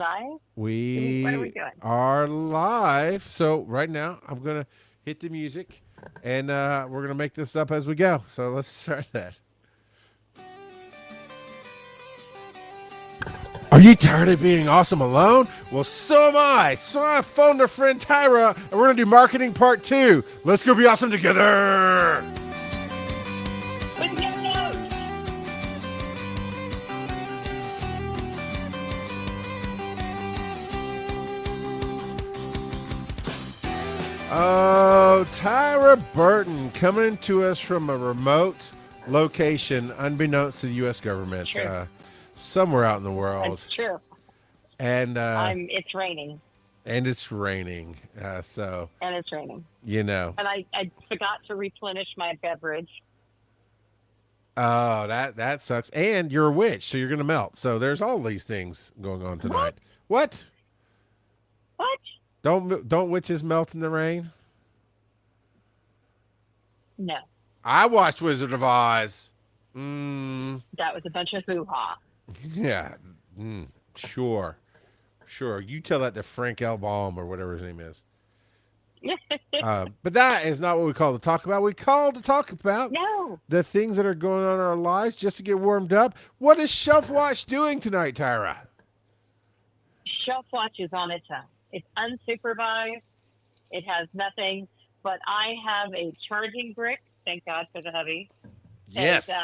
Live? What are we We doing? are live. So right now I'm gonna hit the music and we're gonna make this up as we go. So let's start that. Are you tired of being awesome alone? Well, so am I. So I phoned our friend Tyra and we're gonna do marketing part two. Let's go be awesome together. With no notes. Oh, Tyra Burton coming to us from a remote location, unbeknownst to the U.S. government, True. somewhere out in the That's world, true. and It's raining. it's raining. So And it's raining. you know, And I forgot to replenish my beverage. oh that sucks. And you're a witch, so you're gonna melt. So there's all these things going on What? tonight. What? What? Don't witches melt in the rain? No. I watched Wizard of Oz. Mm, That was a bunch of hoo-ha. yeah. Sure. Sure, you tell that to Frank L. Baum or whatever his name is. But that is not what we call to talk about. We call to talk about No. the things that are going on in our lives just to get warmed up. What is Shelf Watch doing tonight, Tyra? Shelf watch is on its own. It's unsupervised. It has nothing. But I have a charging brick. Thank God for the hubby. Yes. And,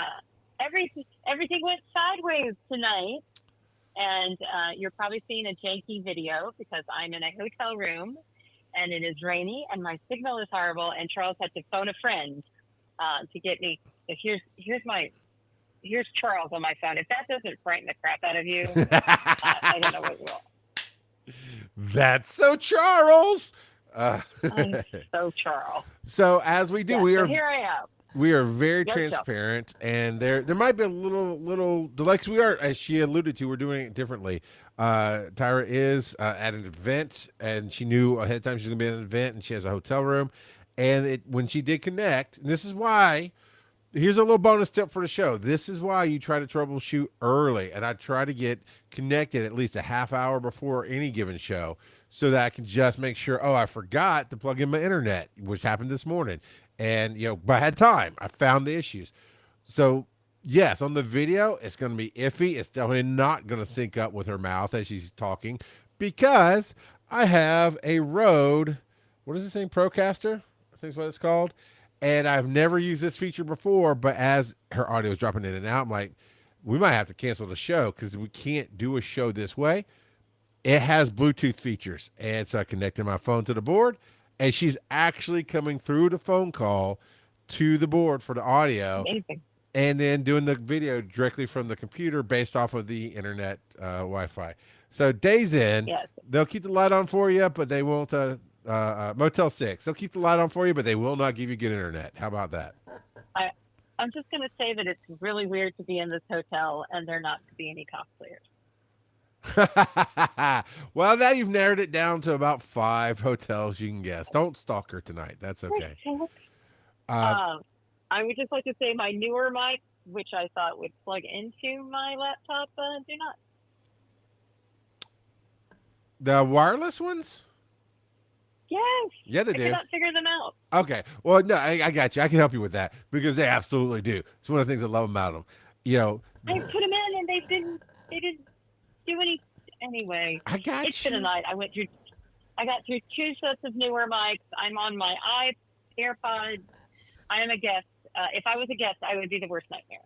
everything went sideways tonight. And you're probably seeing a janky video because I'm in a hotel room and it is rainy and my signal is horrible. And Charles had to phone a friend to get me. So here's Charles on my phone. If that doesn't frighten the crap out of you, I don't know what will. That's so Charles. I'm so Charles. So as we do, Yeah, so here I am. we are very Go, Joe. transparent, and there might be a little delay. 'Cause we are, as she alluded to, we're doing it differently. Tyra is at an event, and she knew ahead of time she was going to be at an event, and she has a hotel room. And when she did connect, and this is why. Here's a little bonus tip for the show. This is why you try to troubleshoot early, and I try to get connected at least a half hour before any given show, so that I can just make sure. Oh, I forgot to plug in my internet, which happened this morning, and but I had time. I found the issues. So yes, on the video, it's going to be iffy. It's definitely not going to sync up with her mouth as she's talking because I have a Rode. What is this thing? Procaster, I think is what it's called. And I've never used this feature before, but as her audio is dropping in and out, I'm like, we might have to cancel the show because we can't do a show this way. It has Bluetooth features. And so I connected my phone to the board, and she's actually coming through the phone call to the board for the audio, Amazing. and then doing the video directly from the computer based off of the internet Wi-Fi. So days in, Yes. they'll keep the light on for you, but they won't. Motel 6. They'll keep the light on for you, but they will not give you good internet. How about that? I'm just going to say that it's really weird to be in this hotel and there not to be any cosplayers. Well, now you've narrowed it down to about 5 hotels you can guess. Don't stalk her tonight. That's okay. I would just like to say my newer mic, which I thought would plug into my laptop, do not. The wireless ones? Yes. Yeah, they I do. cannot figure them out. Okay. Well, no, I got you. I can help you with that because they absolutely do. It's one of the things I love about them. I put them in and they didn't do any anyway. I got It's you. been a night. I got through 2 sets of newer mics. I'm on my AirPods. I am a guest. If I was a guest, I would be the worst nightmare.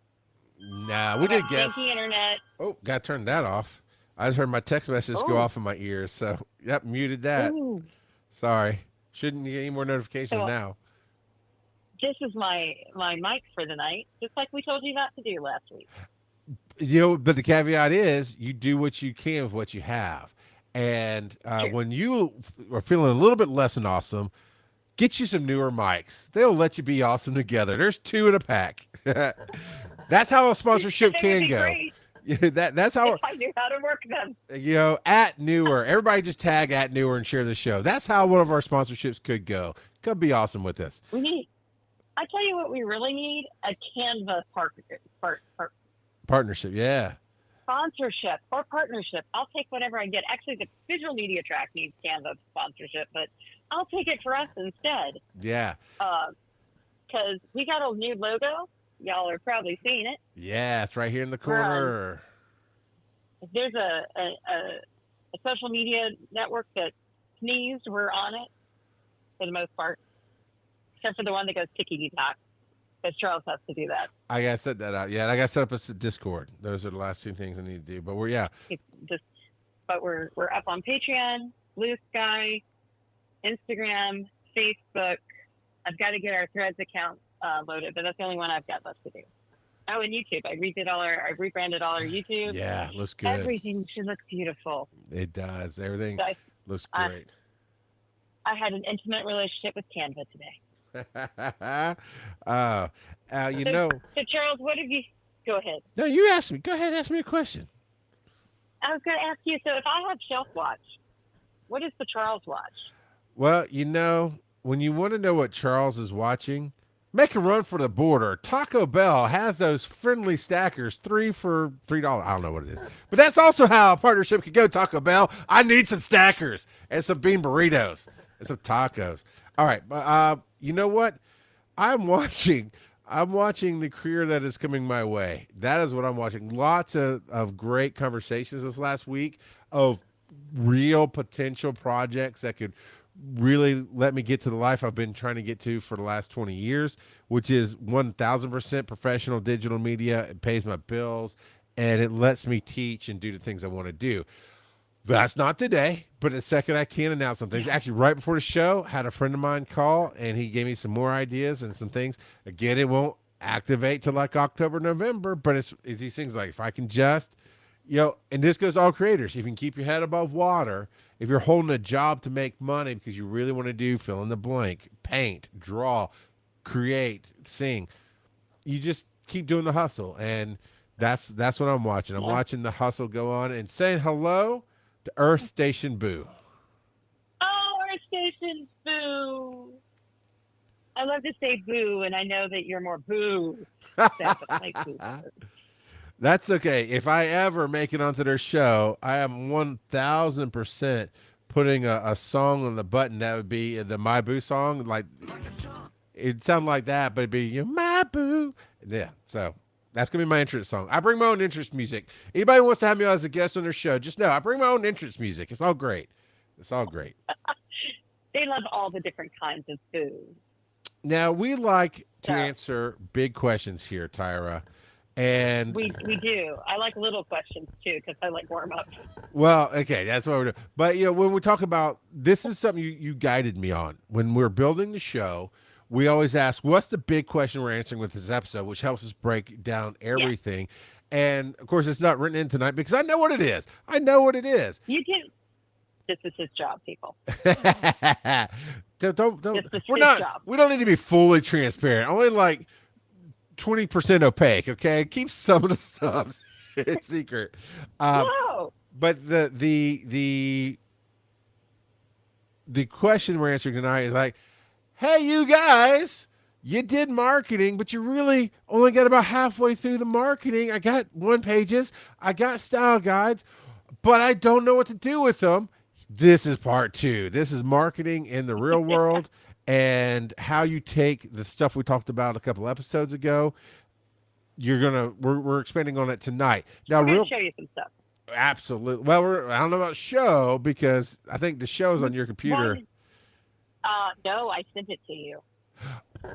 Nah, we did guess. Janky internet. Oh, got to turn that off. I just heard my text message go Oh. off in my ears. So, yep, muted that. Ooh. Sorry. Shouldn't get any more notifications So- now. This is my mic for the night, just like we told you not to do last week. But the caveat is you do what you can with what you have. And Sure. when you are feeling a little bit less than awesome, get you some newer mics. They'll let you be awesome together. There's 2 in a pack. That's how a sponsorship That would can be go. great That's how, if I knew how to work them. at Newer. Everybody just tag at Newer and share the show. That's how one of our sponsorships could go. Come be awesome with us. We need. I tell you what, we really need a Canva Partnership, yeah. sponsorship or partnership. I'll take whatever I get. Actually, the visual media track needs Canva sponsorship, but I'll take it for us instead. Yeah. Because we got a new logo. Y'all are probably seeing it. Yeah, it's right here in the corner. If there's a social media network that sneezed, we're on it for the most part, except for the one that goes tickety-tock. Because Charles has to do that. I gotta set that out. Yeah, and I gotta set up a Discord. Those are the last two things I need to do. But we're up on Patreon, Blue Sky, Instagram, Facebook. I've got to get our Threads account loaded, but that's the only one I've got left to do. Oh, and YouTube. I rebranded all our YouTube. Yeah, looks good. Everything should look beautiful. It does. Everything looks great. I had an intimate relationship with Canva today. You know. So Charles, what have you? Go ahead. No, you ask me. Go ahead, ask me a question. I was going to ask you. So if I have Shelf Watch, what is the Charles watch? Well, you know, when you want to know what Charles is watching, make a run for the border. Taco Bell has those friendly stackers, 3 for $3. I don't know what it is, but that's also how a partnership could go. Taco Bell, I need some stackers and some bean burritos and some tacos. All right, you know what? I'm watching the career that is coming my way. That is what I'm watching. Lots of great conversations this last week of real potential projects that could really let me get to the life I've been trying to get to for the last 20 years, which is 1,000% professional digital media. It pays my bills, and it lets me teach and do the things I want to do. That's not today, but in a second I can announce some things. Actually, right before the show, had a friend of mine call, and he gave me some more ideas and some things. Again, it won't activate till like October, November, but it's these things like if I can just, and this goes to all creators, if you can keep your head above water, if you're holding a job to make money because you really want to do fill in the blank, paint, draw, create, sing, you just keep doing the hustle. And that's what I'm watching. I'm watching the hustle go on and saying hello to Earth Station Boo. Oh, Earth Station Boo. I love to say boo, and I know that you're more boo. That's okay. If I ever make it onto their show, I am 1,000% putting a song on the button. That would be the My Boo song. Like, it'd sound like that, but it'd be My Boo. Yeah, so that's going to be my interest song. I bring my own interest music. Anybody wants to have me as a guest on their show, just know I bring my own interest music. It's all great. It's all great. They love all the different kinds of food. Now, we like to answer big questions here, Tyra. And we do. I like little questions, too, because I like warm-ups. Well, okay, that's what we're doing. But, when we talk about, this is something you guided me on. When we're building the show, we always ask, what's the big question we're answering with this episode, which helps us break down everything. Yeah. And, of course, it's not written in tonight because I know what it is. You can. This is his job, people. don't. We don't need to be fully transparent. Only like 20% opaque, okay? Keep some of the stuff secret. No. But the question we're answering tonight is like, hey, you guys, you did marketing, but you really only got about halfway through the marketing. I got 1 pages, I got style guides, but I don't know what to do with them. This is part 2. This is marketing in the real world and how you take the stuff we talked about a couple episodes ago. We're expanding on it tonight. Now, we're going to show you some stuff. Absolutely. Well, I don't know about show because I think the show is on your computer. No, I sent it to you.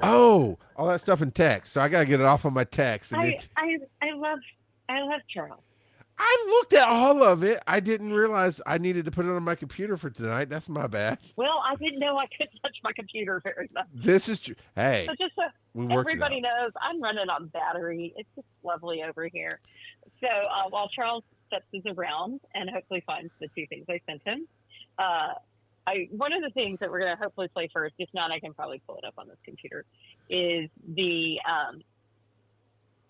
Oh, all that stuff in text. So I got to get it off on my text. And I love Charles. I looked at all of it. I didn't realize I needed to put it on my computer for tonight. That's my bad. Well, I didn't know I could touch my computer very much. This is true. Hey, so just so everybody knows, I'm running on battery. It's just lovely over here. So while Charles sets this around and hopefully finds the 2 things I sent him, one of the things that we're going to hopefully play first, if not, I can probably pull it up on this computer, is the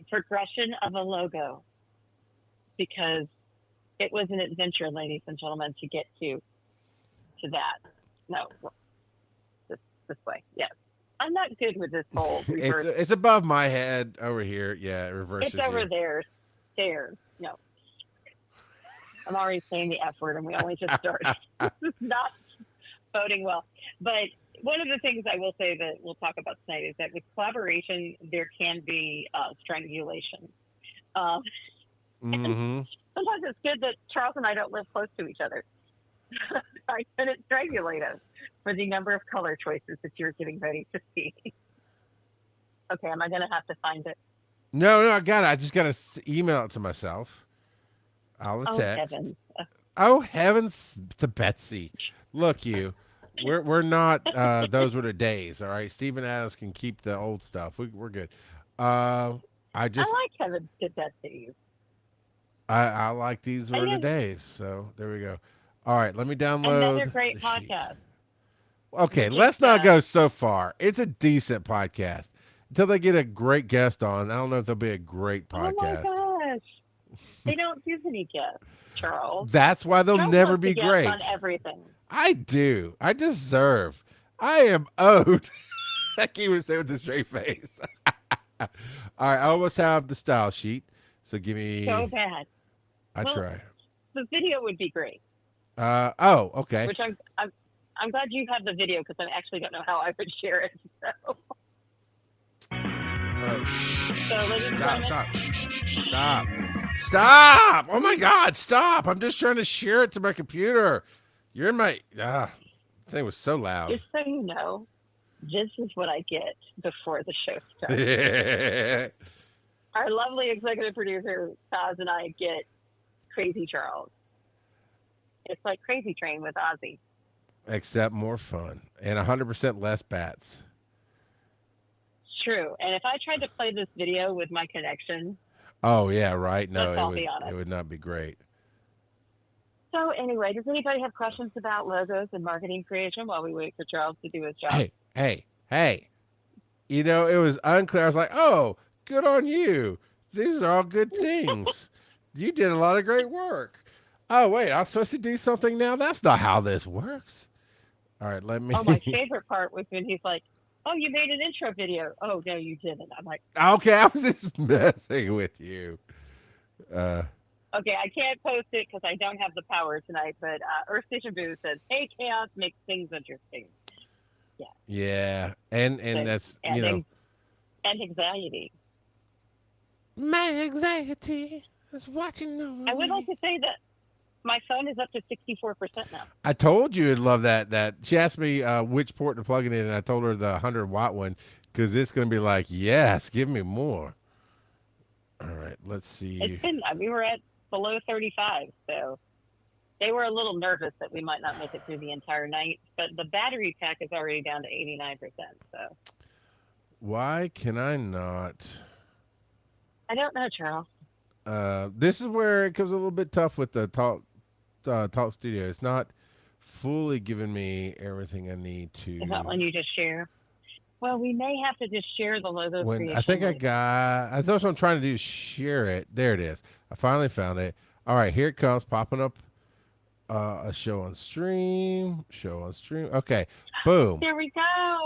progression of a logo. Because it was an adventure, ladies and gentlemen, to get to that. No, this way. Yes, I'm not good with this whole reverse. It's above my head over here. Yeah, it reverses. It's over there. Stairs. No. I'm already saying the F word, and we only just started. This is not boding well. But one of the things I will say that we'll talk about tonight is that with collaboration, there can be strangulation. Um, and Mm-hmm. sometimes it's good that Charles and I don't live close to each other. I couldn't strangulate us for the number of color choices that you're getting ready to see. Okay, am I going to have to find it? No, I got it. I just got to email it to myself. I'll Oh, text. heavens. Oh heavens to Betsy! Look, we're not. Those were the days. All right, Stephen Adams can keep the old stuff. We're good. I I just like heavens to Betsy. I like these And were the again, days. So there we go. All right, let me another download great the sheet. podcast. Okay, We're just, let's not go so far. It's a decent podcast until they get a great guest on. I don't know if they'll be a great oh my podcast. gosh. They don't give any guests, Charles. That's why they'll Charles never wants to be guest on great. everything. I do. I deserve. I am owed. I can't even say with a straight face. All right, I almost have the style sheet. So give So me. bad. I Well, try. the video would be great. Oh, okay. Which I'm glad you have the video because I actually don't know how I would share it. So, Oh, so ladies and stop, gentlemen, stop. Oh my God, stop. I'm just trying to share it to my computer. You're in my. Thing was so loud. just so you know, this is what I get before the show starts. Yeah. Our lovely executive producer, Taz, and I get Crazy Charles. It's like Crazy Train with Ozzy. Except more fun and 100% less bats. True. And if I tried to play this video with my connection, Oh yeah, right. No, let's all be it honest. would not be great. So anyway, does anybody have questions about logos and marketing creation while we wait for Charles to do his job? Hey. You know, it was unclear. I was like, oh, good on you. These are all good things. You did a lot of great work. Oh, wait, I'm supposed to do something now? That's not how this works. All right, let me. Oh, my favorite part was when he's like, oh, you made an intro video. Oh, no, you didn't. I'm like, Okay, I was just messing with you. okay, I can't post it because I don't have the power tonight, but Earth Station Boo says, hey, chaos makes things interesting. Yeah. Yeah, and So, that's, and anxiety. My anxiety is watching over I would me. like to say that my phone is up to 64% now. I told you you'd love that. She asked me which port to plug it in, and I told her the 100-watt one because it's going to be like, yes, give me more. All right, let's see. We were at below 35, so they were a little nervous that we might not make it through the entire night, but the battery pack is already down to 89%. So Why can I not? I don't know, Charles. This is where it comes a little bit tough with the talk studio. It's not fully giving me everything I need to. Is that when you just share? Well, we may have to just share the logo creation. I think I got. I thought what I'm trying to do is share it. There it is. I finally found it. All right, here it comes, popping up. A show on stream. Okay, boom. There we go.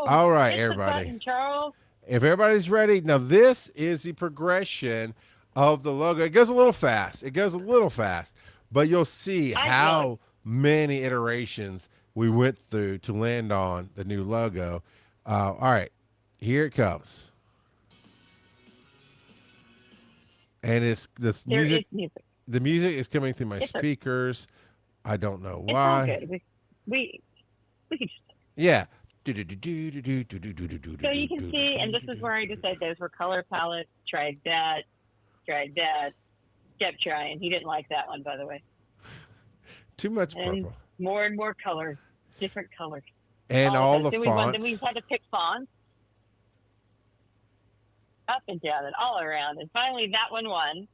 All right, hit everybody. The button, Charles. If everybody's ready, now this is the progression of the logo. It goes a little fast. But you'll see how many iterations we went through to land on the new logo. All right, here it comes. And it's this music. The music is coming through my speakers. I don't know why. It's all good. We can just. Yeah. So you can see, and this is where I decided those were color palettes. Tried that. Kept trying. He didn't like that one, by the way. Too much purple. More and more colors, different colors. And all the fonts. Then we had to pick fonts. Up and down and all around. And finally, that one won.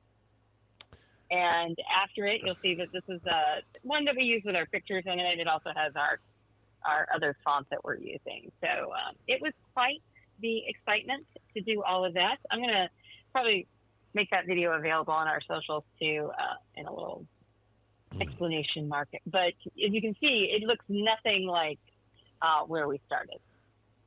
And after it, you'll see that this is one that we use with our pictures in it. It also has our other fonts that we're using. So it was quite the excitement to do all of that. I'm going to probably make that video available on our socials too in a little explanation mark. But as you can see, it looks nothing like where we started.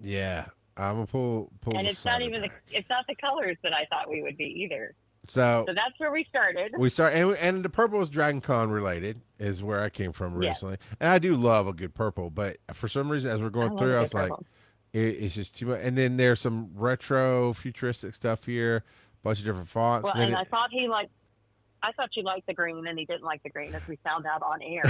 Yeah. I'm gonna pull. And it's not even it's not the colors that I thought we would be either. So So that's where we started. and the purple was Dragon Con related, is where I came from Yes. originally. And I do love a good purple, but for some reason, as we're I going love a through, I good was like, purple. it's just too much. And then there's some retro futuristic stuff here, bunch of different fonts. Well, Then and I thought you liked the green, and he didn't like the green, as we found out on air.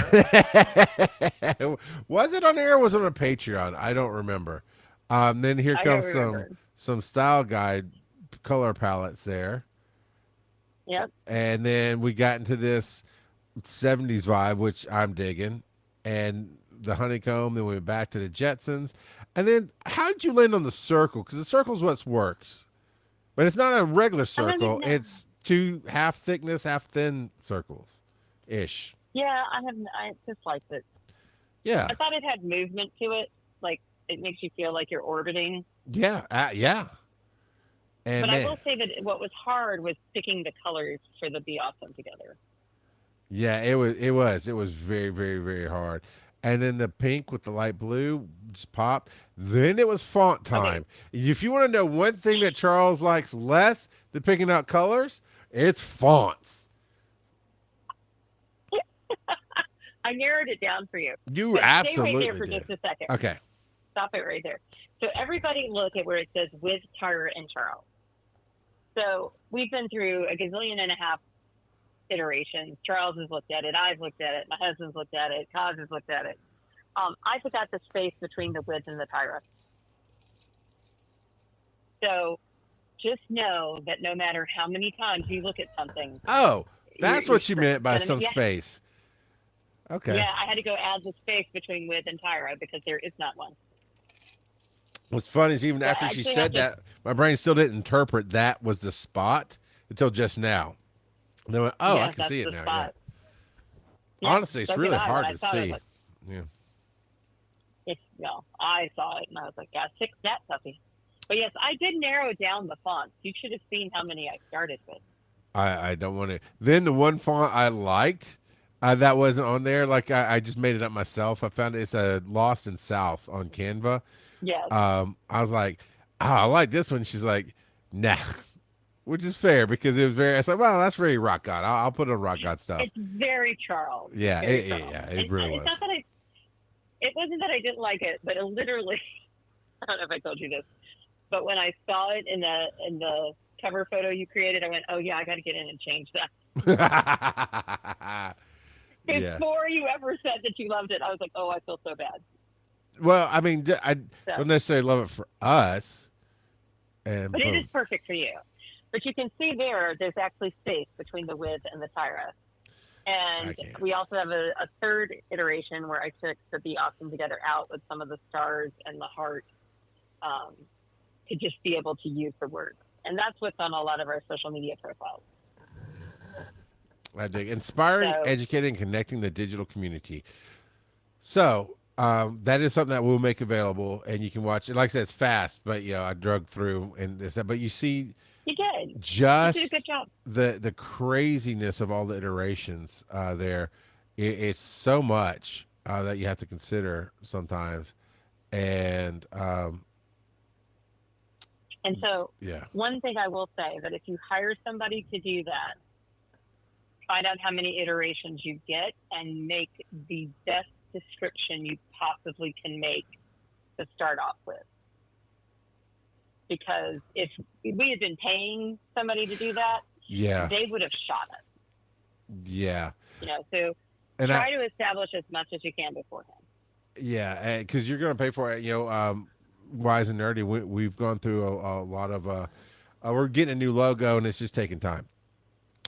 Was it on air or was it on Patreon? I don't remember. Then here I don't comes remember. some style guide color palettes there. Yep. And then we got into this 70s vibe, which I'm digging. And the honeycomb, then we went back to the Jetsons. And then how did you land on the circle? Because the circle's what works. But it's not a regular I don't even circle. know. It's two half thickness, half thin circles ish. Yeah, I just liked it. Yeah. I thought it had movement to it. Like, it makes you feel like you're orbiting. Yeah. Yeah. And But man, I will say that what was hard was picking the colors for the Be Awesome together. yeah, it was very, very, very hard. And then the pink with the light blue just popped. Then it was font time. If you want to know one thing that Charles likes less than picking out colors, it's fonts. I narrowed it down for you. You But absolutely stay right there for did. just a second. Okay. Stop it right there. So everybody look at where it says with Tyra and Charles. So we've been through a gazillion and a half iterations. Charles has looked at it. I've looked at it. My husband's looked at it. Kaz has looked at it. I forgot the space between the with and the Tyra. So just know that no matter how many times you look at something. Oh, that's what you meant by some yeah. space. Okay. Yeah, I had to go add the space between with and Tyra because there is not one. What's funny is even So after she actually, said that, my brain still didn't interpret that was the spot until just now. And then I went, oh, yeah, I can that's see it the now. spot. Yeah. Yeah, Honestly, it's so really did I. hard When I to saw it, see. like, Yeah. I saw it and I was like, yeah, fix that puppy. But yes, I did narrow down the fonts. You should have seen how many I started with. I don't want to. Then the one font I liked that wasn't on there. Like I just made it up myself. I found it's a Lost in South on Canva. Yes. I was like, oh, I like this one. She's like, nah, which is fair because it was very. I was like, well, that's very Rock God. I'll put on Rock God stuff. It's very Charles. Yeah, very Charles. it really it's was. Not that it wasn't that I didn't like it, but it literally, I don't know if I told you this, but when I saw it in the cover photo you created, I went, oh yeah, I got to get in and change that. Before you ever said that you loved it, I was like, oh, I feel so bad. Well, I mean, I don't necessarily love it for us. But it is perfect for you. But you can see there's actually space between the with and the Tyra. And we also have a third iteration where I took the Be Awesome together out with some of the stars and the heart to just be able to use the words. And that's what's on a lot of our social media profiles. I dig. Inspiring, educating, connecting the digital community. So that is something that we'll make available, and you can watch it. Like I said, it's fast, but I drug through and this. But you see, you did. Just you did a good job. The craziness of all the iterations there. It's so much that you have to consider sometimes, and so one thing I will say that if you hire somebody to do that, find out how many iterations you get and make the best description you possibly can make to start off with. Because if we had been paying somebody to do that, they would have shot us. Yeah. So try to establish as much as you can beforehand. Yeah, because you're going to pay for it. Wise and Nerdy, we've gone through a lot of, we're getting a new logo and it's just taking time.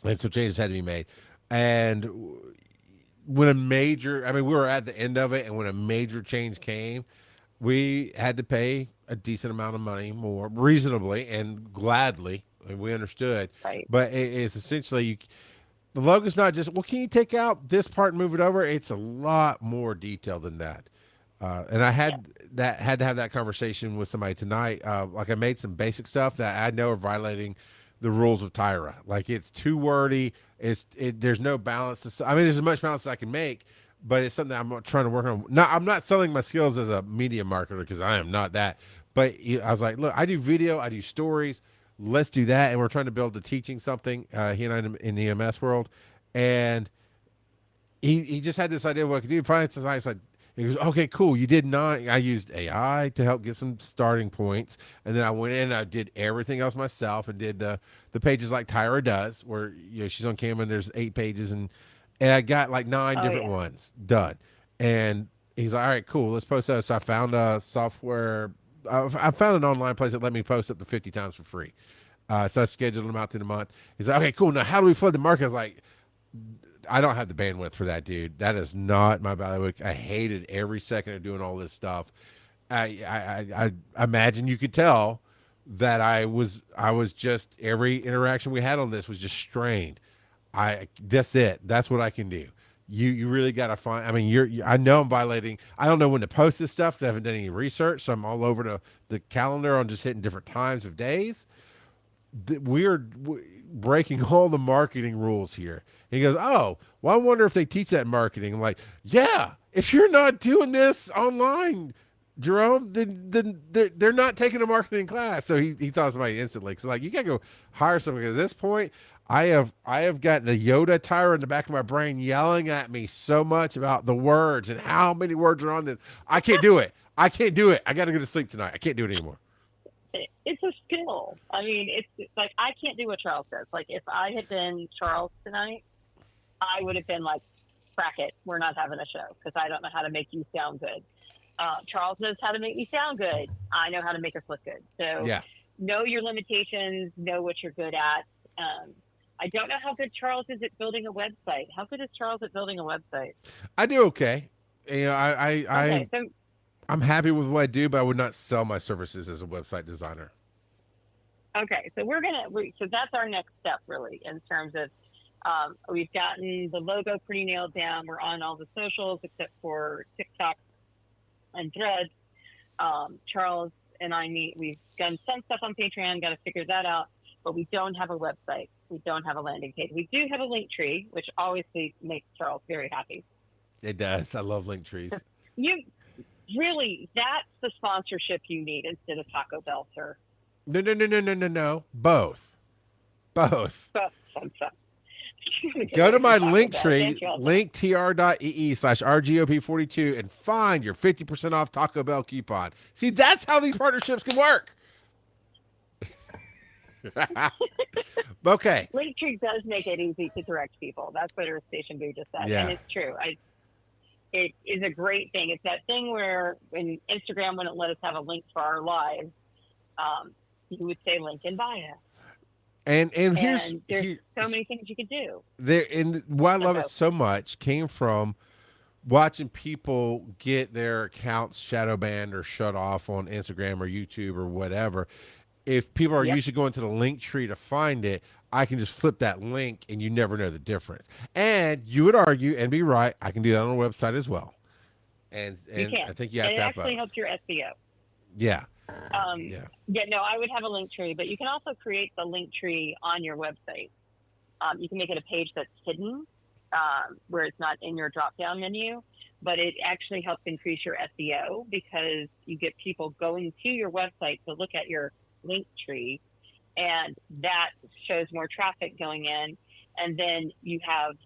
And so changes had to be made. And when we were at the end of it, and when a major change came, we had to pay a decent amount of money more, reasonably and gladly, and we understood. Right. But it's essentially, the logo's not just, well, can you take out this part and move it over? It's a lot more detailed than that. And I had to have that conversation with somebody tonight. Like I made some basic stuff that I know are violating the rules of Tyra. Like it's too wordy. There's no balance. There's as much balance as I can make, but it's something I'm trying to work on. I'm not selling my skills as a media marketer because I am not that. But I was like, look, I do video, I do stories. let's do that. And we're trying to build the teaching something, he and I in the EMS world. And he just had this idea of what I could do. Finance design. I said, he goes, okay, cool. You did not. I used AI to help get some starting points, and then I went in and I did everything else myself and did the pages like Tyra does, where she's on Canva and there's 8 pages, and I got like 9 different ones done. And he's like, all right, cool. Let's post those. So I found a software. I found an online place that let me post up to 50 times for free. So I scheduled them out through the month. He's like, okay, cool. Now how do we flood the market? I was like, I don't have the bandwidth for that, dude. That is not my bailiwick. I hated every second of doing all this stuff. I imagine you could tell that I was just, every interaction we had on this was just strained. That's it. That's what I can do. You really got to find. I mean, I know I'm violating. I don't know when to post this stuff because I haven't done any research. So I'm all over the calendar on just hitting different times of days. We're breaking all the marketing rules here. And he goes, oh, well, I wonder if they teach that in marketing. I'm like, yeah, if you're not doing this online, Jerome, then they're not taking a marketing class. So he thought of somebody instantly. So like, you gotta go hire somebody. At this point, I have got the Yoda Tyra in the back of my brain yelling at me so much about the words and how many words are on this. I can't do it. I got to go to sleep tonight. I can't do it anymore. It's a skill. I mean, it's like, I can't do what Charles does. Like, if I had been Charles tonight, I would have been like, crack it, we're not having a show because I don't know how to make you sound good. Charles knows how to make me sound good. I know how to make us look good. So know your limitations, know what you're good at. I don't know how good Charles is at building a website. How good is Charles at building a website? I do okay. You know, I'm happy with what I do, but I would not sell my services as a website designer. Okay, so so that's our next step, really, in terms of we've gotten the logo pretty nailed down. We're on all the socials except for TikTok and Threads. Charles and I we've done some stuff on Patreon, got to figure that out, but we don't have a website. We don't have a landing page. We do have a link tree, which obviously makes Charles very happy. It does. I love link trees. Really, that's the sponsorship you need instead of Taco Bell, sir. No. Both. I'm Go to my link tree, linktr.ee/RGOP42, and find your 50% off Taco Bell coupon. See, that's how these partnerships can work. Okay. Linktree does make it easy to direct people. That's what our station boo just said. Yeah. And it's true. It is a great thing. It's that thing where when Instagram wouldn't let us have a link for our live, you would say link in bio. And there's so many things you could do. And why I love it so much came from watching people get their accounts shadow banned or shut off on Instagram or YouTube or whatever. If people are usually going to the link tree to find it, I can just flip that link and you never know the difference. And you would argue and be right, I can do that on a website as well. And I think you have to have both. It actually helps your SEO. Yeah. No, I would have a link tree, but you can also create the link tree on your website. You can make it a page that's hidden, where it's not in your drop-down menu, but it actually helps increase your SEO because you get people going to your website to look at your link tree, and that shows more traffic going in. And then you have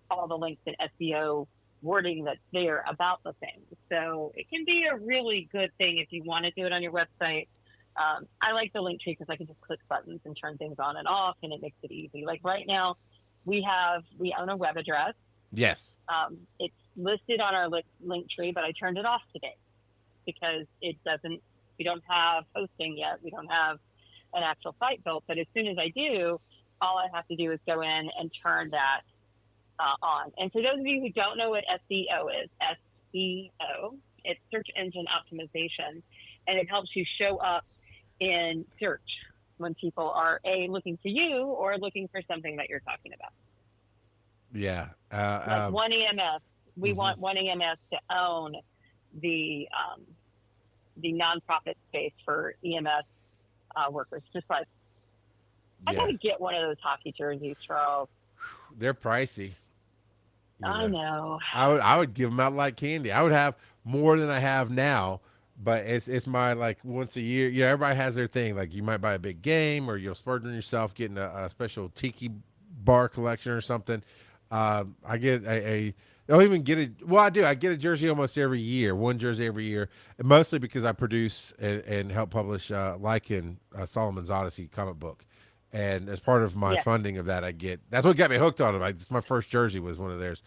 all the links and SEO wording that's there about the thing. So it can be a really good thing if you want to do it on your website. I like the link tree because I can just click buttons and turn things on and off, and it makes it easy. Like right now, we own a web address. Yes. It's listed on our link tree, but I turned it off today because we don't have hosting yet. We don't have an actual site built, but as soon as I do, all I have to do is go in and turn that on. And for those of you who don't know what SEO is, SEO, it's search engine optimization, and it helps you show up in search when people are looking for you or looking for something that you're talking about. Yeah. Like One EMS, we want One EMS to own the nonprofit space for EMS workers. Just like, I gotta get one of those hockey jerseys, Charles. They're pricey. I know. I would give them out like candy. I would have more than I have now, but it's my like once a year. Yeah, everybody has their thing. Like you might buy a big game, or you'll splurge on yourself getting a special tiki bar collection or something. I get a I don't even get it. Well, I do. I get a jersey almost every year, one jersey every year, and mostly because I produce and help publish Lycan Solomon's Odyssey comic book, and as part of my Yeah. funding of that, I get. That's what got me hooked on it. It's my first jersey was one of theirs,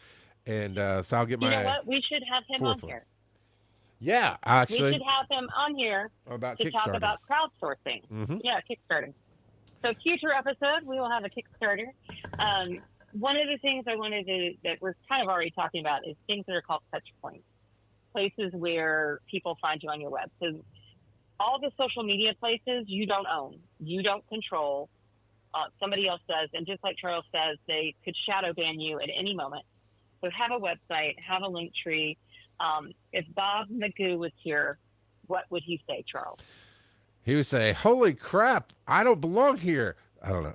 and so I'll get You know my what? We should have him on fourth one. here. Yeah, We should actually, have him on here about to talk Kickstarter. about crowdsourcing. Mm-hmm. Yeah, Kickstarting. So future episode, we will have a Kickstarter. One of the things I wanted to, that we're kind of already talking about is things that are called touch points, places where people find you on your web. So all the social media places you don't own, you don't control, somebody else does. And just like Charles says, they could shadow ban you at any moment. So have a website, have a link tree. If Bob Magoo was here, what would he say, Charles? He would say, "Holy crap, I don't belong here." I don't know.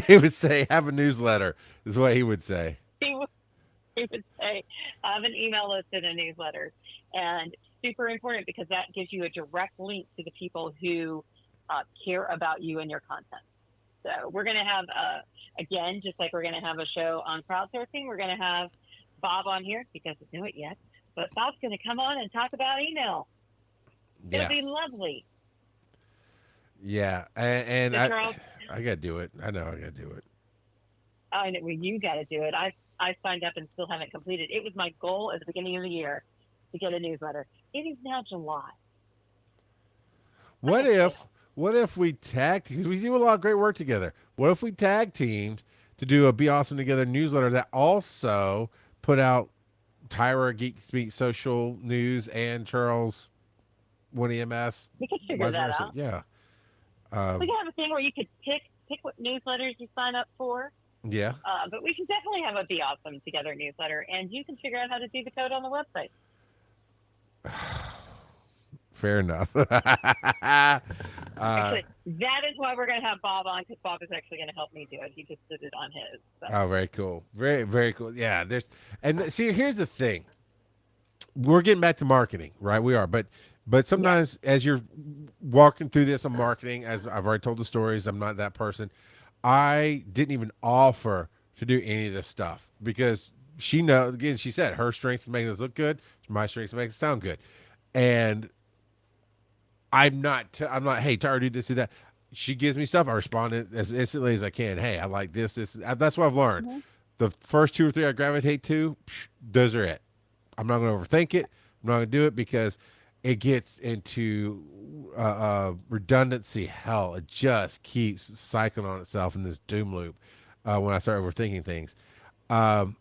He would say, "Have a newsletter," is what he would say. He would say, have an email list and a newsletter. And super important because that gives you a direct link to the people who care about you and your content. So we're going to have, again, just like we're going to have a show on crowdsourcing, we're going to have Bob on here. He doesn't know it yet, but Bob's going to come on and talk about email. Yeah, It'll be lovely. yeah, and So, I Charles, gotta do it. I know I gotta do it. I know, well, you got to do it. I signed up and still haven't completed. It was my goal at the beginning of the year to get a newsletter. It is now July. What if we tag? Because we do a lot of great work together. What if we tag teamed to do a Be Awesome Together newsletter that also put out Tyra Geek Speak social news and Charles One EMS? We could figure that out. Yeah. We could have a thing where you could pick what newsletters you sign up for. Yeah. But we should definitely have a Be Awesome Together newsletter, and you can figure out how to do the code on the website. Fair enough. Actually, that is why we're going to have Bob on, because Bob is actually going to help me do it. He just did it on his. So. Oh, very cool. Very, very cool. Yeah. See, here's the thing. We're getting back to marketing, right? We are, but sometimes as you're walking through this on marketing, as I've already told the stories, I'm not that person. I didn't even offer to do any of this stuff because she said her strength is making us look good. My strength is making it sound good. And I'm not, hey, Tyra, do this, do that. She gives me stuff. I respond as instantly as I can. Hey, I like this. That's what I've learned. Mm-hmm. The first 2 or 3 I gravitate to, those are it. I'm not going to overthink it. I'm not going to do it because it gets into redundancy hell. It just keeps cycling on itself in this doom loop when I start overthinking things. And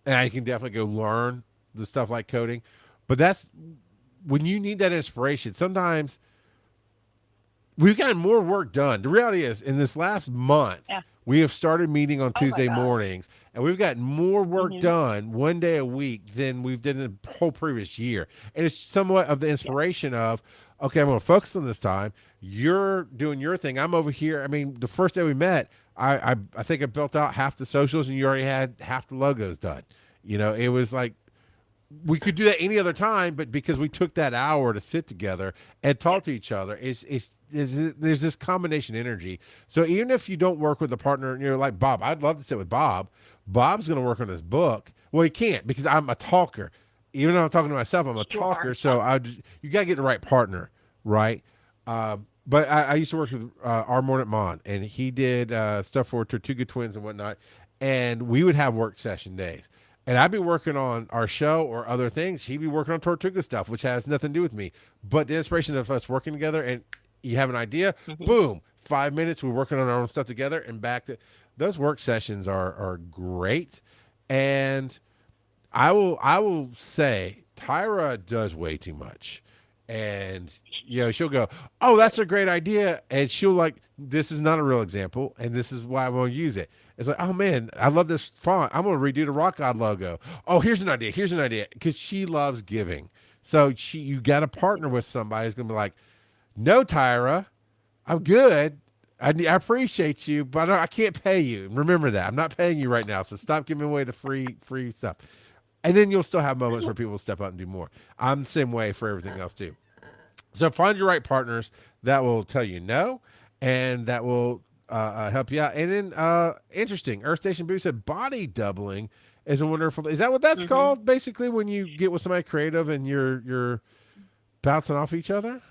I can definitely go learn the stuff like coding. But that's when you need that inspiration. Sometimes we've gotten more work done. The reality is, in this last month, we have started meeting on Tuesday mornings, and we've gotten more work done one day a week than we've done in the whole previous year. And it's somewhat of the inspiration of, okay, I'm going to focus on this time. You're doing your thing. I'm over here. I mean, the first day we met, I think I built out half the socials, and you already had half the logos done. You know, it was like, we could do that any other time, but because we took that hour to sit together and talk to each other, there's this combination energy. So even if you don't work with a partner, you're like Bob, I'd love to sit with Bob. Bob's going to work on his book. Well, he can't because I'm a talker. Even though I'm talking to myself, I'm a talker. So you got to get the right partner, right? But I used to work with Armand at Mon, and he did stuff for Tortuga Twins and whatnot, and we would have work session days. And I'd be working on our show or other things. He'd be working on Tortuga stuff, which has nothing to do with me. But the inspiration of us working together, and you have an idea, boom, 5 minutes, we're working on our own stuff together, and back to those work sessions are great. And I will say Tyra does way too much. And, you know, she'll go, oh, that's a great idea. And she'll like, this is not a real example, and this is why I won't use it. It's like, oh, man, I love this font. I'm going to redo the Rock God logo. Oh, here's an idea. Here's an idea. Because she loves giving. So you got to partner with somebody who's going to be like, no, Tyra, I'm good. I appreciate you, but I can't pay you. Remember that. I'm not paying you right now, so stop giving away the free stuff. And then you'll still have moments where people step out and do more. I'm the same way for everything else, too. So find your right partners that will tell you no, and that will help you out. And then, interesting, Earth Station Boo said body doubling is a wonderful. Is that what that's Hmm. called? Basically, when you get with somebody creative and you're bouncing off each other.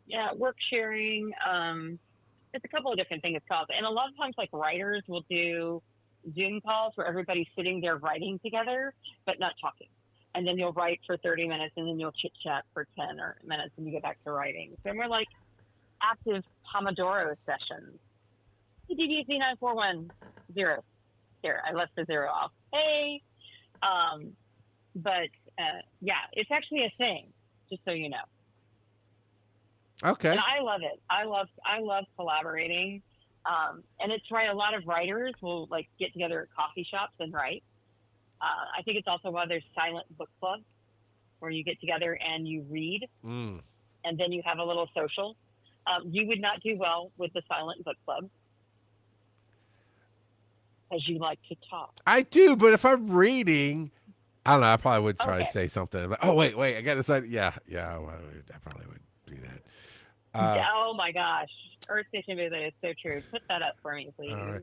Yeah, work sharing. It's a couple of different things it's called. And a lot of times, like writers will do Zoom calls where everybody's sitting there writing together, but not talking. And then you'll write for 30 minutes and then you'll chit chat for 10 or minutes and you get back to writing. So more like active Pomodoro sessions. DDC 9410. There, I left the zero off. Hey. Um, but yeah, it's actually a thing, just so you know. Okay. And I love it. I love collaborating. And it's right. A lot of writers will like get together at coffee shops and write. I think it's also why there's silent book clubs where you get together and you read, Mm. and then you have a little social. You would not do well with the silent book club as you like to talk. I do, but if I'm reading, I don't know. I probably would try to Okay. say something. Like, oh wait, I got to say, yeah, I probably would do that. Oh my gosh. Earth Station Visit is so true. Put that up for me, please. All right.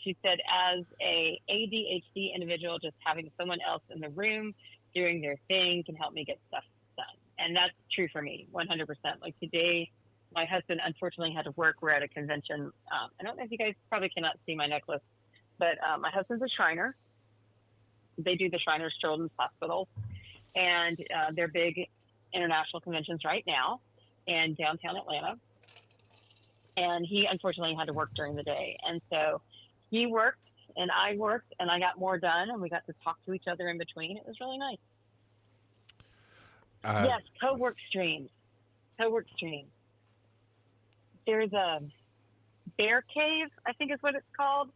She said, as a ADHD individual, just having someone else in the room doing their thing can help me get stuff done. And that's true for me, 100%. Like today, my husband unfortunately had to work. We're at a convention. I don't know if you guys probably cannot see my necklace, but my husband's a Shriner. They do the Shriners Children's Hospital, and they're big international conventions right now in downtown Atlanta. And he unfortunately had to work during the day. And so he worked and I worked and I got more done and we got to talk to each other in between. It was really nice. Uh, Yes, co-work streams. Co-work streams. There's a bear cave, I think is what it's called,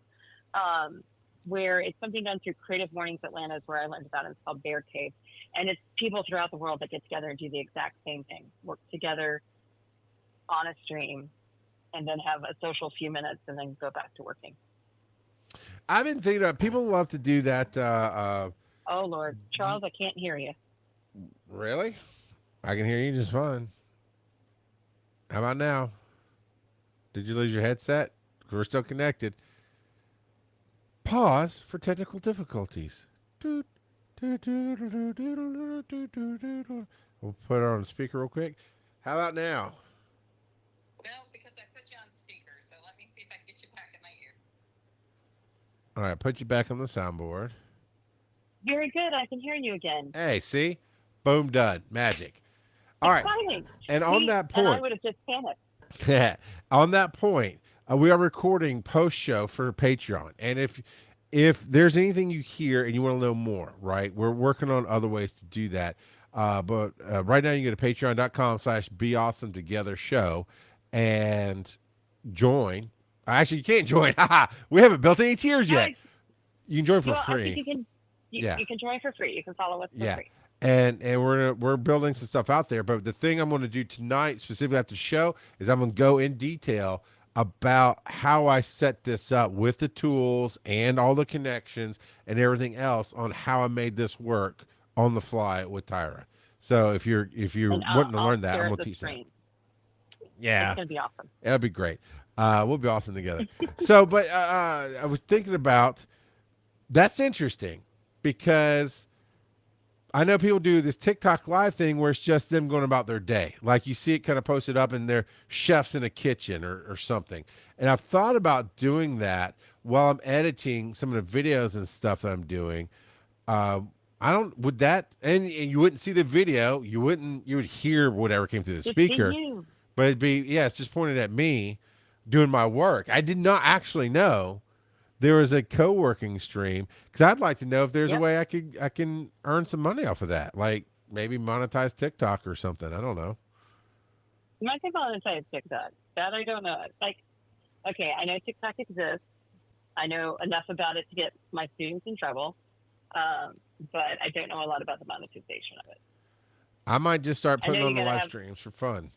where it's something done through Creative Mornings Atlanta is where I learned about it. It's called Bear Cave. And it's people throughout the world that get together and do the exact same thing. Work together on a stream and then have a social few minutes and then go back to working. I've been thinking about people love to do that. Oh Lord, Charles, I can't hear you. Really? I can hear you just fine. How about now? Did you lose your headset? We're still connected. Pause for technical difficulties. We'll put it on speaker real quick. How about now? No, because I put you on speaker, so let me see if I can get you back in my ear. All right, put you back on the soundboard. Very good. I can hear you again. Hey, see? Boom, done. Magic. All right. Exciting. And on that And I point, would have just panicked. on that point, we are recording post show for Patreon. And if there's anything you hear and you want to know more, right, we're working on other ways to do that. But right now you can go to patreon.com/be awesome together show and join. Actually, you can't join. We haven't built any tiers yet. You can join for Well, free. I think you can. You can join for free. You can follow us for free. And we're building some stuff out there. But the thing I'm going to do tonight, specifically after the show, is I'm going to go in detail about how I set this up with the tools and all the connections and everything else on how I made this work on the fly with Tyra. So if you're wanting to learn that, I'm going to teach that. Yeah, it's going to be awesome. It'll be great. We'll be awesome together. So, but I was thinking about that's interesting because I know people do this TikTok live thing where it's just them going about their day. Like you see it kind of posted up and they're chefs in a kitchen or something. And I've thought about doing that while I'm editing some of the videos and stuff that I'm doing. Would that, and you wouldn't see the video. You would hear whatever came through the speaker. But it'd be, it's just pointed at me doing my work. I did not actually know there was a co-working stream because I'd like to know if there's a way I can earn some money off of that, like maybe monetize TikTok or something. I don't know. You might think monetize TikTok. That I don't know. It's like, okay, I know TikTok exists. I know enough about it to get my students in trouble, but I don't know a lot about the monetization of it. I might just start putting on the live streams for fun.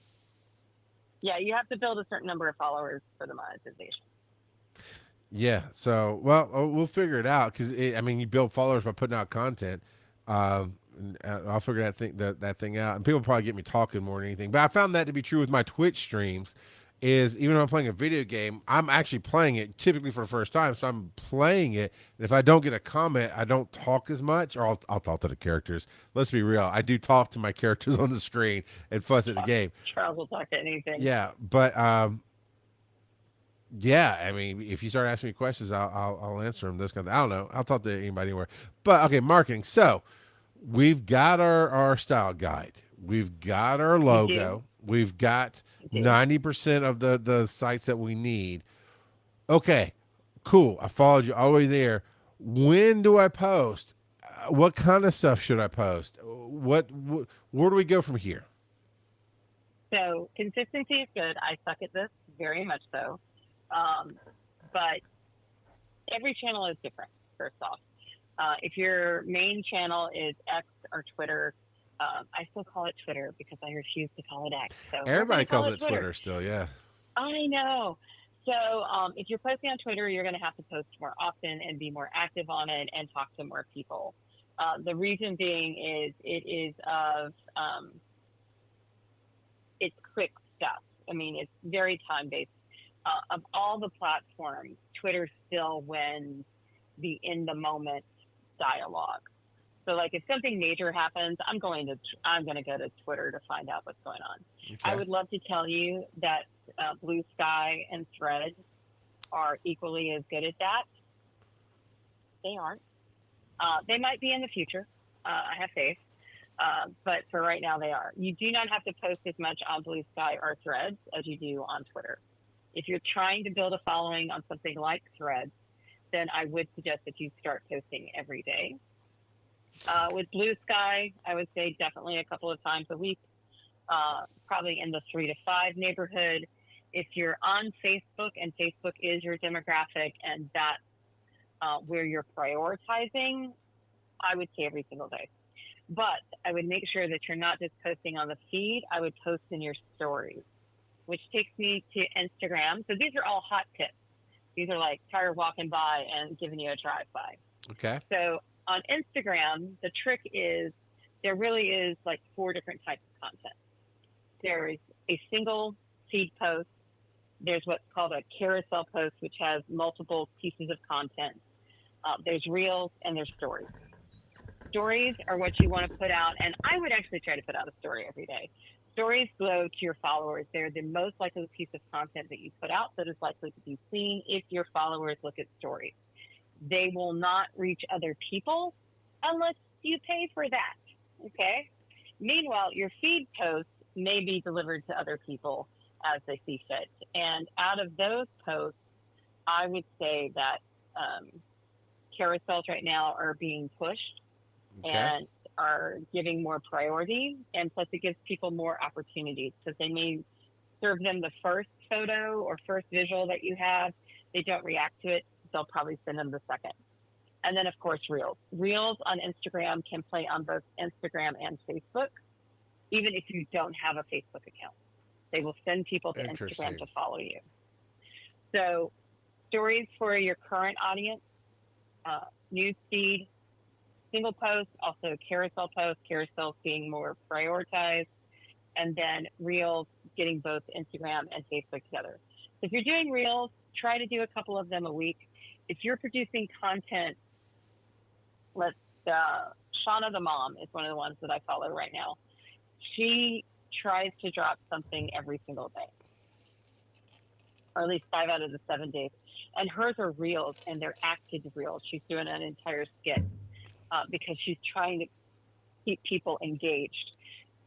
Yeah, you have to build a certain number of followers for the monetization. Yeah. So, well, we'll figure it out because you build followers by putting out content. and I'll figure that thing out. And people probably get me talking more than anything. But I found that to be true with my Twitch streams. Is even though I'm playing a video game, I'm actually playing it typically for the first time. So I'm playing it, and if I don't get a comment, I don't talk as much, or I'll talk to the characters. Let's be real, I do talk to my characters on the screen and fuss at the game. Charles will talk to anything. Yeah, but yeah, I mean, if you start asking me questions, I'll answer them. Those kind of, I don't know. I'll talk to anybody anywhere. But okay, marketing. So we've got our style guide. We've got our logo. We've got 90% of the sites that we need. Okay, cool. I followed you all the way there. When do I post? What kind of stuff should I post? Where do we go from here? So consistency is good. I suck at this, very much so. But every channel is different, first off. If your main channel is X or Twitter, I still call it Twitter because I refuse to call it X. So everybody calls it Twitter still, yeah. I know. So if you're posting on Twitter, you're going to have to post more often and be more active on it and talk to more people. The reason being is it's quick stuff. I mean, it's very time-based. Of all the platforms, Twitter still wins the in-the-moment dialogue. So, like, if something major happens, I'm going to go to Twitter to find out what's going on. Okay. I would love to tell you that Blue Sky and Threads are equally as good at that. They aren't. They might be in the future. I have faith. But for right now, they are. You do not have to post as much on Blue Sky or Threads as you do on Twitter. If you're trying to build a following on something like Threads, then I would suggest that you start posting every day. With Blue Sky, I would say definitely a couple of times a week, probably in the 3 to 5 neighborhood. If you're on Facebook and Facebook is your demographic and that's where you're prioritizing, I would say every single day. But I would make sure that you're not just posting on the feed. I would post in your stories, which takes me to Instagram. So these are all hot tips. These are like Tyra walking by and giving you a drive-by. Okay. So on Instagram, the trick is there really is like 4 different types of content. There is a single feed post. There's what's called a carousel post, which has multiple pieces of content. There's reels and there's stories. Stories are what you want to put out, and I would actually try to put out a story every day. Stories go to your followers. They're the most likely piece of content that you put out that is likely to be seen if your followers look at stories. They will not reach other people unless you pay for that, okay? Meanwhile, your feed posts may be delivered to other people as they see fit. And out of those posts, I would say that carousels right now are being pushed. Okay. And are giving more priority, and plus it gives people more opportunities because they may serve them the first photo or first visual that you have. They don't react to it. They'll probably send them the second. And then, of course, Reels. Reels on Instagram can play on both Instagram and Facebook, even if you don't have a Facebook account. They will send people to Instagram to follow you. So stories for your current audience, news feed, single post, also carousel post, carousels being more prioritized, and then Reels getting both Instagram and Facebook together. So if you're doing Reels, try to do a couple of them a week. If you're producing content, Shauna the mom is one of the ones that I follow right now. She tries to drop something every single day, or at least 5 out of the 7 days. And hers are Reels, and they're acted Reels. She's doing an entire skit. Because she's trying to keep people engaged.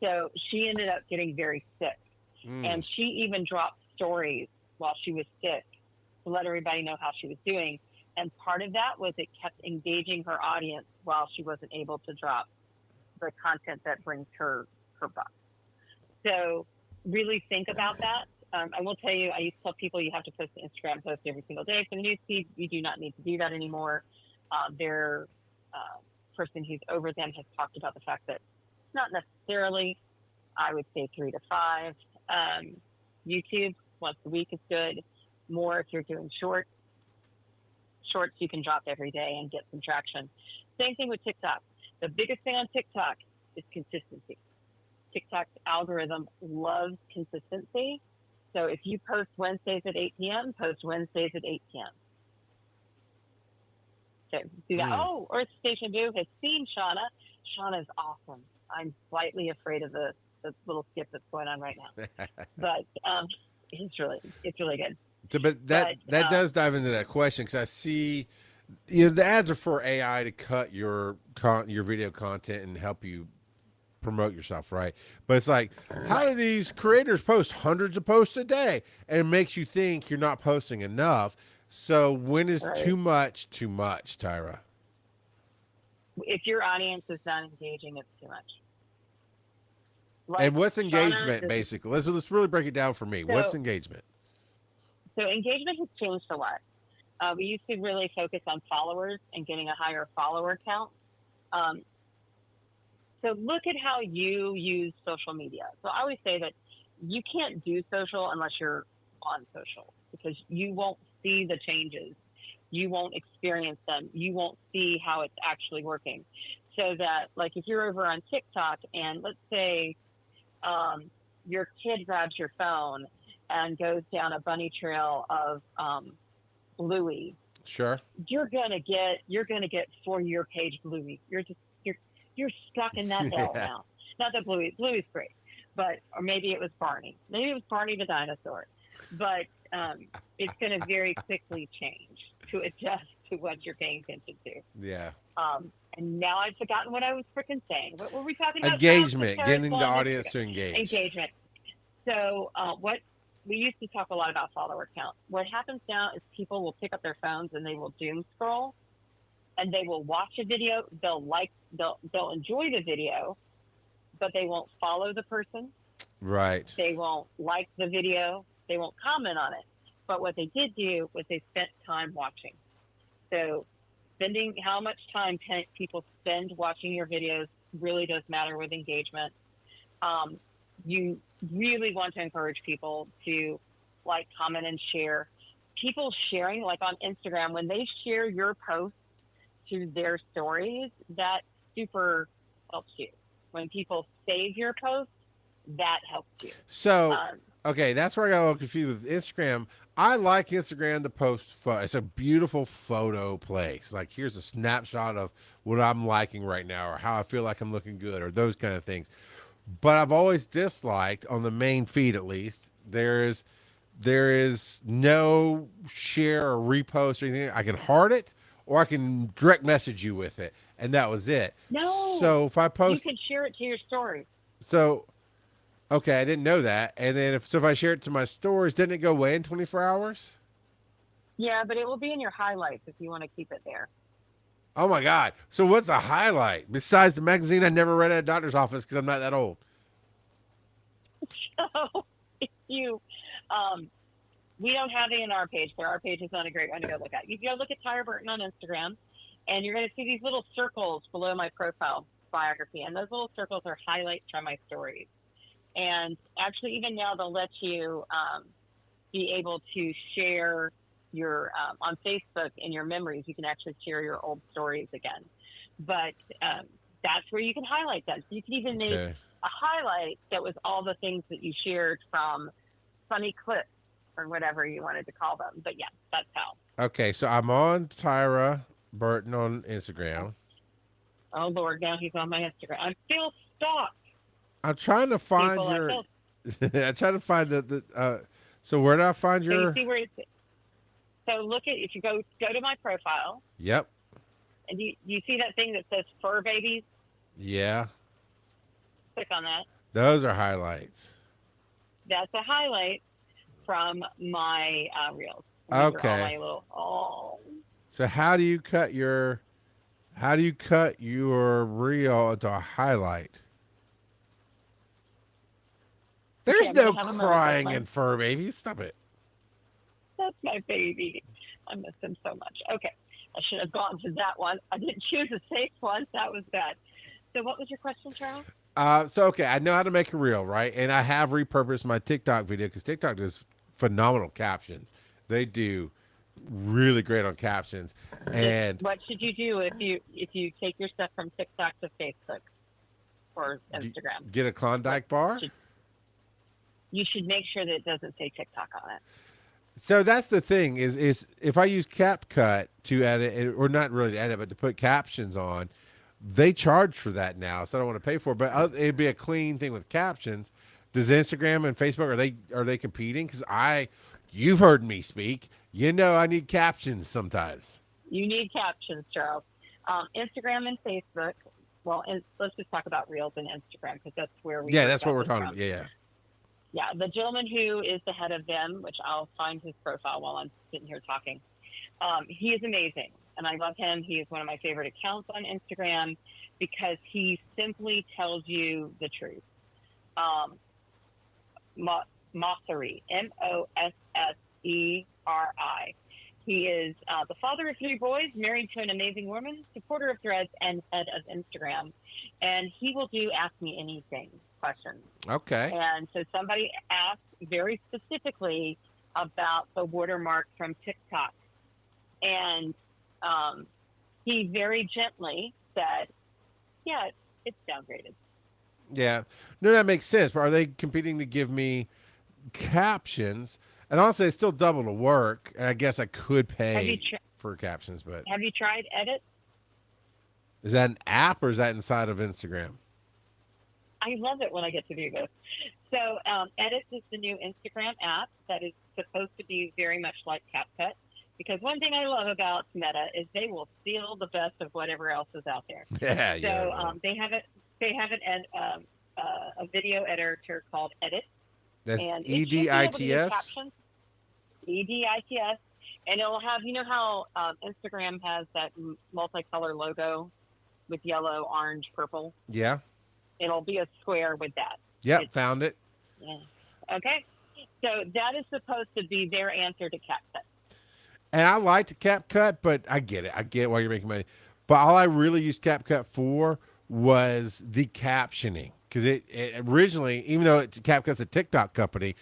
So she ended up getting very sick. And she even dropped stories while she was sick to let everybody know how she was doing. And part of that was it kept engaging her audience while she wasn't able to drop the content that brings her buck. So really think about that. I will tell you, I used to tell people you have to post an Instagram post every single day for the newsfeed. You do not need to do that anymore. Their person who's over them has talked about the fact that not necessarily, I would say 3 to 5. YouTube once a week is good. More if you're doing shorts you can drop every day and get some traction. Same thing with TikTok. The biggest thing on TikTok is consistency. TikTok's algorithm loves consistency. So if you post Wednesdays at 8 p.m., post Wednesdays at 8 p.m. So do that. Oh, Earth Station Boo has seen Shauna. Shauna's awesome. I'm slightly afraid of the little skip that's going on right now. But it's really good. So, but that does dive into that question, because I see, the ads are for AI to cut your video content and help you promote yourself, right? But it's like, how do these creators post hundreds of posts a day? And it makes you think you're not posting enough. So when is too much, Tyra? If your audience is not engaging, it's too much. And what's engagement, basically? Let's really break it down for me. What's engagement? So engagement has changed a lot. We used to really focus on followers and getting a higher follower count. So look at how you use social media. So I always say that you can't do social unless you're on social, because you won't see the changes. You won't experience them. You won't see how it's actually working. So that, like, if you're over on TikTok and let's say your kid grabs your phone and goes down a bunny trail of Bluey. Sure. You're gonna get for your page Bluey. You're stuck in that hell now. Not that Bluey's great, but or maybe it was Barney. Maybe it was Barney the dinosaur. But it's gonna very quickly change to adjust to what you're paying attention to. Yeah. And now I've forgotten what I was freaking saying. What were we talking about? Engagement, getting the audience to engage. Engagement. So what we used to talk a lot about follower count. What happens now is people will pick up their phones and they will doom scroll, and they will watch a video. They'll enjoy the video, but they won't follow the person. Right. They won't like the video. They won't comment on it. But what they did do was they spent time watching. So how much time people spend watching your videos really does matter with engagement. You really want to encourage people to like, comment, and share. People sharing, like on Instagram, when they share your post to their stories, that super helps you. When people save your post, that helps you. So, okay, that's where I got a little confused with Instagram. I like Instagram to post photo. It's a beautiful photo place. Like, here's a snapshot of what I'm liking right now, or how I feel like I'm looking good, or those kind of things. But I've always disliked, on the main feed at least, there is no share or repost or anything. I can heart it, or I can direct message you with it, and that was it. No. So if I post, you can share it to your story. So, okay, I didn't know that. And then if I share it to my stories, didn't it go away in 24 hours? Yeah, but it will be in your highlights if you want to keep it there. Oh my God. So what's a highlight besides the magazine I never read at a doctor's office because I'm not that old? So if we don't have it in our page, so our page is not a great one to go look at. You go look at Tyra Burton on Instagram, and you're going to see these little circles below my profile biography, and those little circles are highlights from my stories. And actually, even now, they'll let you be able to share your on Facebook in your memories. You can actually share your old stories again. But that's where you can highlight them. So you can even make a highlight that was all the things that you shared from funny clips or whatever you wanted to call them. But yeah, that's how. Okay, so I'm on Tyra Burton on Instagram. Oh Lord, now he's on my Instagram. I'm still stalked. I'm trying to find your. I'm trying to find the. So where do I find your? So you see where it's. So look at, if you go to my profile. Yep. And you see that thing that says fur babies? Yeah. Click on that. Those are highlights. That's a highlight from my reels. Okay. All my little, So how do you cut your reel into a highlight? There's no crying in fur baby. Stop it. That's my baby. I miss him so much. Okay. I should have gone to that one. I didn't choose a safe one. That was bad. So what was your question, Charles? Okay, I know how to make a reel, right? And I have repurposed my TikTok video because TikTok does phenomenal captions. They do really great on captions. And What should you do if you take your stuff from TikTok to Facebook or Instagram? get a Klondike bar. You should make sure that it doesn't say TikTok on it. So that's the thing is if I use CapCut to edit, or not really to edit, but to put captions on, they charge for that now. So I don't want to pay for it, but it'd be a clean thing with captions. Does Instagram and Facebook, are they competing? Because you've heard me speak. You know I need captions sometimes. You need captions, Charles. Instagram and Facebook. Well, and let's just talk about Reels and Instagram because that's where we. Yeah, that's what we're talking about. Yeah. Yeah, the gentleman who is the head of them, which I'll find his profile while I'm sitting here talking. He is amazing, and I love him. He is one of my favorite accounts on Instagram because he simply tells you the truth. Mosseri, Mosseri. He is the father of 3 boys, married to an amazing woman, supporter of Threads, and head of Instagram. And he will do Ask Me Anything questions. Okay. And so somebody asked very specifically about the watermark from TikTok. And he very gently said, yeah, it's downgraded. Yeah. No, that makes sense. But are they competing to give me captions? And honestly, it's still double the work. And I guess I could pay for captions, but have you tried Edit? Is that an app or is that inside of Instagram? I love it when I get to do this. So Edit is the new Instagram app that is supposed to be very much like CapCut. Because one thing I love about Meta is they will steal the best of whatever else is out there. Yeah, so they have a video editor called Edit. That's and EDITS? EDITS. And it'll have, you know how Instagram has that multicolor logo with yellow, orange, purple? Yeah. It'll be a square with that. Yep, found it. Yeah. Okay. So that is supposed to be their answer to CapCut. And I like the CapCut, but I get it. I get why you're making money. But all I really used CapCut for was the captioning. Because it originally, even though CapCut's a TikTok company,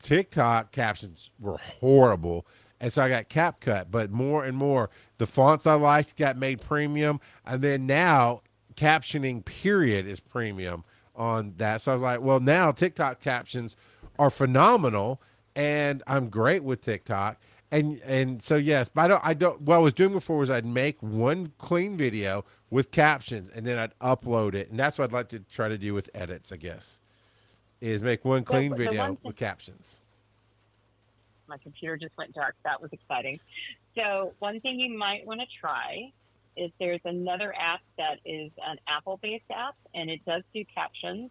TikTok captions were horrible. And so I got CapCut. But more and more, the fonts I liked got made premium. And then now, captioning period is premium on that. So I was like, well, now TikTok captions are phenomenal. And I'm great with TikTok. And so yes, but I don't what I was doing before was I'd make one clean video with captions and then I'd upload it. And that's what I'd like to try to do with edits, I guess. Is make one clean video with captions. My computer just went dark. That was exciting. So one thing you might want to try is there's another app that is an Apple-based app, and it does do captions.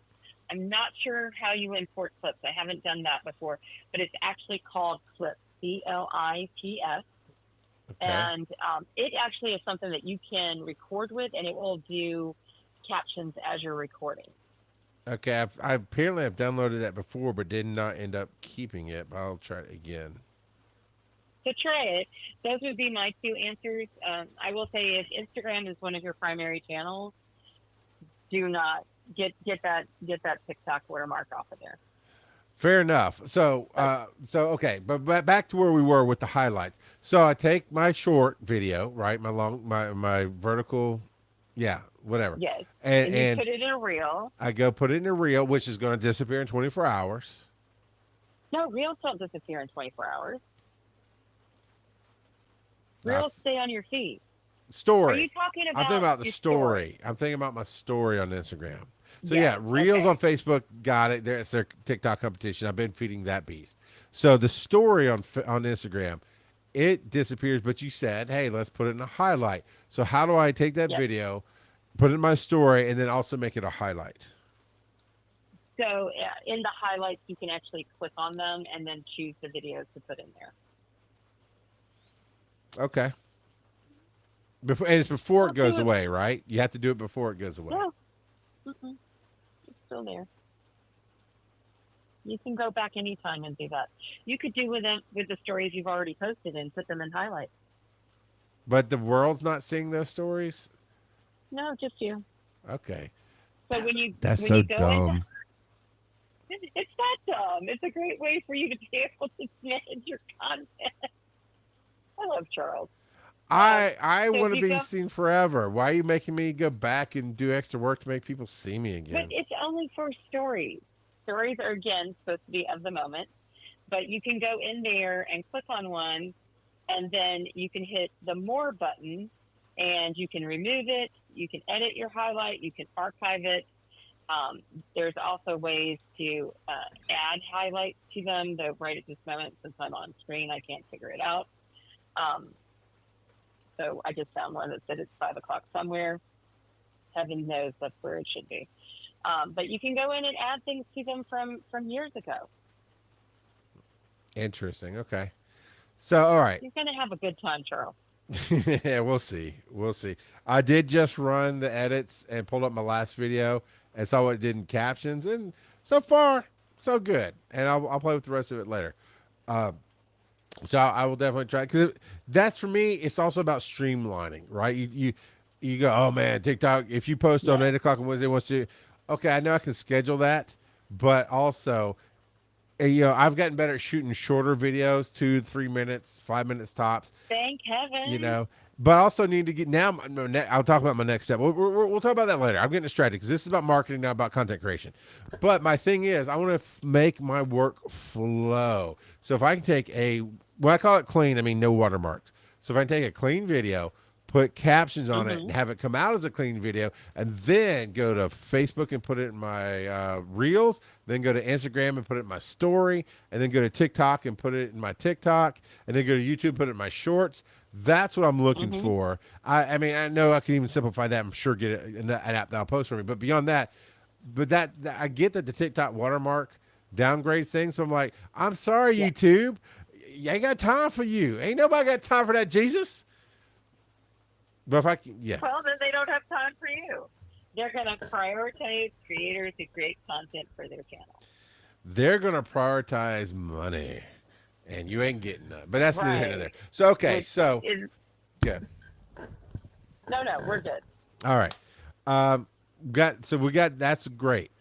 I'm not sure how you import clips. I haven't done that before, but it's actually called Clips. CLIPS, and it actually is something that you can record with, and it will do captions as you're recording. Okay, I apparently have downloaded that before, but did not end up keeping it. But I'll try it again. So try it. Those would be my 2 answers. I will say, if Instagram is one of your primary channels, do not get that TikTok watermark off of there. Fair enough. So okay, but back to where we were with the highlights. So I take my short video, right? My vertical, yeah, whatever. Yes. And you put it in a reel. I go put it in a reel, which is going to disappear in 24 hours. No, reels don't disappear in 24 hours. Reels stay on your feed. Story. Are you talking about? I'm thinking about the story. I'm thinking about my story on Instagram. So yeah, Reels on Facebook, got it. It's their TikTok competition. I've been feeding that beast. So the story on Instagram, it disappears. But you said, hey, let's put it in a highlight. So how do I take that video, put it in my story, and then also make it a highlight? So in the highlights, you can actually click on them and then choose the videos to put in there. Okay. And it's before it goes away, right? You have to do it before it goes away. No. Mm-mm. It's still there. You can go back anytime and do that. You could do with the stories you've already posted and put them in highlights. But the world's not seeing those stories? No, just you. Okay. So when you That's when so you go dumb. It's not dumb. It's a great way for you to be able to manage your content. I love Charles. I So if want to you be go, seen forever. Why are you making me go back and do extra work to make people see me but again? it's only for stories. Stories are again supposed to be of the moment, but you can go in there and click on one, and then you can hit the more button, and you can remove it. You can edit your highlight. You can archive it. There's also ways to add highlights to them, though right at this moment, since I'm on screen, I can't figure it out. Um, so I just found one that said it's 5 o'clock somewhere. Heaven knows that's where it should be. But you can go in and add things to them from years ago. Interesting. Okay. So, all right. You're going to have a good time, Charles. Yeah, we'll see. We'll see. I did just run the edits and pulled up my last video and saw what it did in captions, and so far, so good. And I'll play with the rest of it later. So I will definitely try, because that's, for me, it's also about streamlining, right? You go, oh man, TikTok. If you post on 8 o'clock on Wednesday, wants to, okay, I know I can schedule that, but also, I've gotten better at shooting shorter videos, 2 to 3 minutes, 5 minutes tops. Thank heaven. But I also need to get now. I'll talk about my next step. We'll talk about that later. I'm getting distracted because this is about marketing, now about content creation. But my thing is, I want to make my work flow. So if I can take when I call it clean, I mean no watermarks. So if I can take a clean video, put captions on it, and have it come out as a clean video, and then go to Facebook and put it in my Reels, then go to Instagram and put it in my story, and then go to TikTok and put it in my TikTok, and then go to YouTube and put it in my Shorts. That's what I'm looking for. I mean, I know I can even simplify that. I'm sure get an app that'll post for me. But beyond that, I get that the TikTok watermark downgrades things. So I'm like, I'm sorry, YouTube. I ain't got time for you. Ain't nobody got time for that, Jesus. But if I can, Well, then they don't have time for you. They're going to prioritize creators who create content for their channel. They're going to prioritize money, and you ain't getting none. But that's neither here nor there. So, okay, good. No, we're good. All right. We got that's great.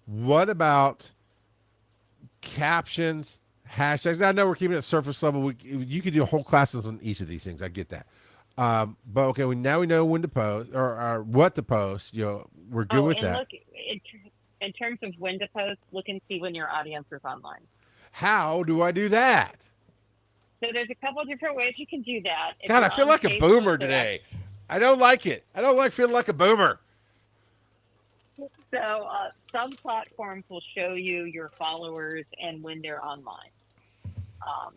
What about captions, hashtags? I know we're keeping it surface level. You could do whole classes on each of these things. I get that. But okay, now we know when to post or what to post. We're good with that. Look, in terms of when to post, look and see when your audience is online. How do I do that? So there's a couple of different ways you can do that. God, I feel like a boomer today. I don't like it. I don't like feeling like a boomer. So some platforms will show you your followers and when they're online.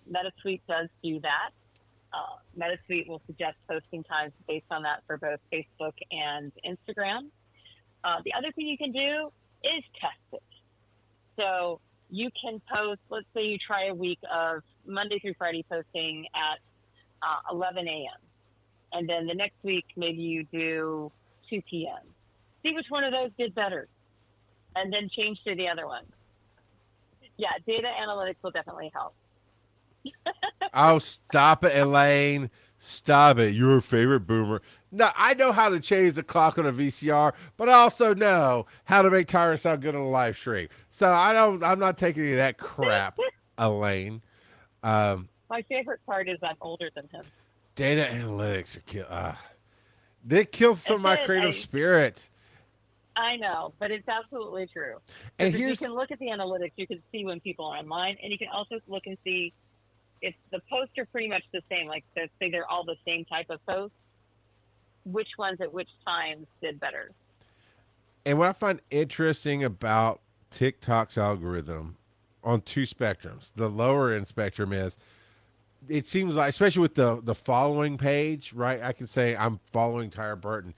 MetaSuite does do that. MetaSuite will suggest posting times based on that for both Facebook and Instagram. The other thing you can do is test it. So you can post, let's say you try a week of Monday through Friday posting at 11 a.m. And then the next week, maybe you do 2 p.m. See which one of those did better. And then change to the other one. Yeah, data analytics will definitely help. Oh, stop it, Elaine. Stop it. You're a favorite boomer. No, I know how to change the clock on a VCR, but I also know how to make Tyra sound good on a live stream. So I'm not taking any of that crap, Elaine. My favorite part is I'm older than him. Data analytics they kill some of my creative spirit. I know, but it's absolutely true. And you can look at the analytics, you can see when people are online, and you can also look and see if the posts are pretty much the same, like say they're all the same type of posts, which ones at which times did better. And what I find interesting about TikTok's algorithm on 2 spectrums, the lower end spectrum is, it seems like, especially with the following page, right? I can say I'm following Tyra Burton.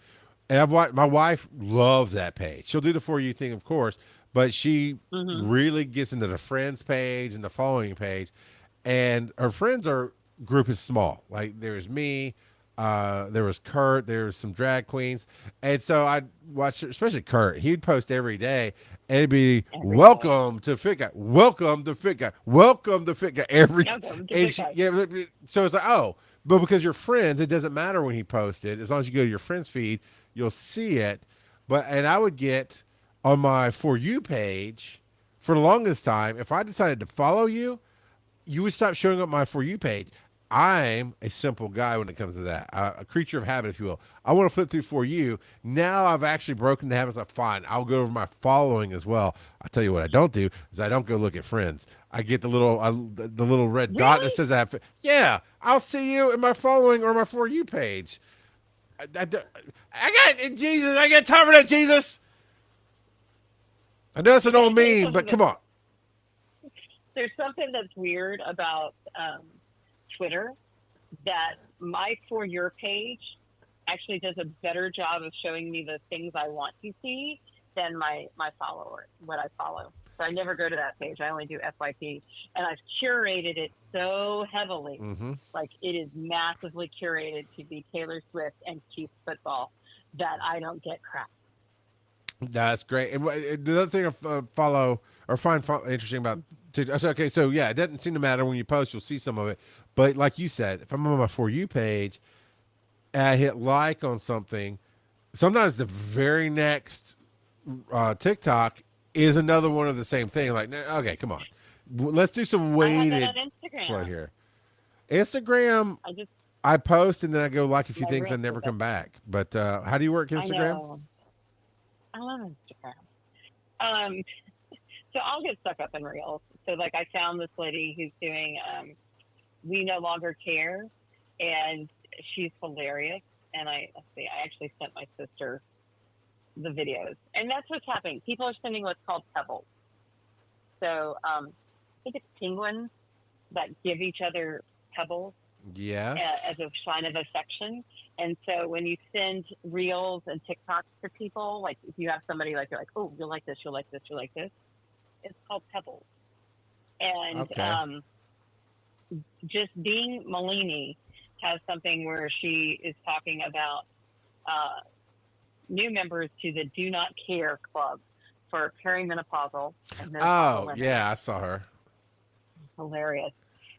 And my wife loves that page. She'll do the For You thing, of course, but she really gets into the friends page and the following page. And her friends group is small. Like there's me, there was Kurt, there was some drag queens. And so I watched, especially Kurt, he'd post every day and it'd be welcome to Fit Guy, welcome to Fit Guy, welcome to Fit Guy every day. So it's like, but because you're friends, it doesn't matter when he posted. As long as you go to your friends feed, you'll see it. And I would get on my For You page for the longest time, if I decided to follow you, you would stop showing up my For You page. I'm a simple guy when it comes to that, a creature of habit, if you will. I want to flip through for you. Now I've actually broken the habits. Like, fine, I'll go over my following as well. I tell you what I don't do is I don't go look at friends. I get the little red dot that Really? says I have. Yeah, I'll see you in my following or my For You page. I got Jesus. I got time for that, Jesus. I know it's an old meme, but come on. There's something that's weird about Twitter that my For Your page actually does a better job of showing me the things I want to see than my follower, what I follow. So I never go to that page. I only do FYP. And I've curated it so heavily. Mm-hmm. Like it is massively curated to be Taylor Swift and Chiefs football that I don't get crap. That's great. And the other thing I follow or find interesting about okay, so yeah, it doesn't seem to matter when you post, you'll see some of it. But like you said, if I'm on my For You page and I hit like on something, sometimes the very next TikTok is another one of the same thing. Like, okay, come on. Let's do some weighted flow here. Instagram, I post and then I go like a few things and never come back. But how do you work Instagram? I love Instagram. So I'll get stuck up in reels. So like I found this lady who's doing We No Longer Care, and she's hilarious. And I actually sent my sister the videos. And that's what's happening. People are sending what's called pebbles. So I think it's penguins that give each other pebbles. Yes. As a sign of affection. And so when you send reels and TikToks to people, like if you have somebody like, you're like, oh, you'll like this, you'll like this, you'll like this, it's called pebbles. And just being Malini has something where she is talking about new members to the Do Not Care Club for perimenopausal and menopausal women. Yeah, I saw her. Hilarious.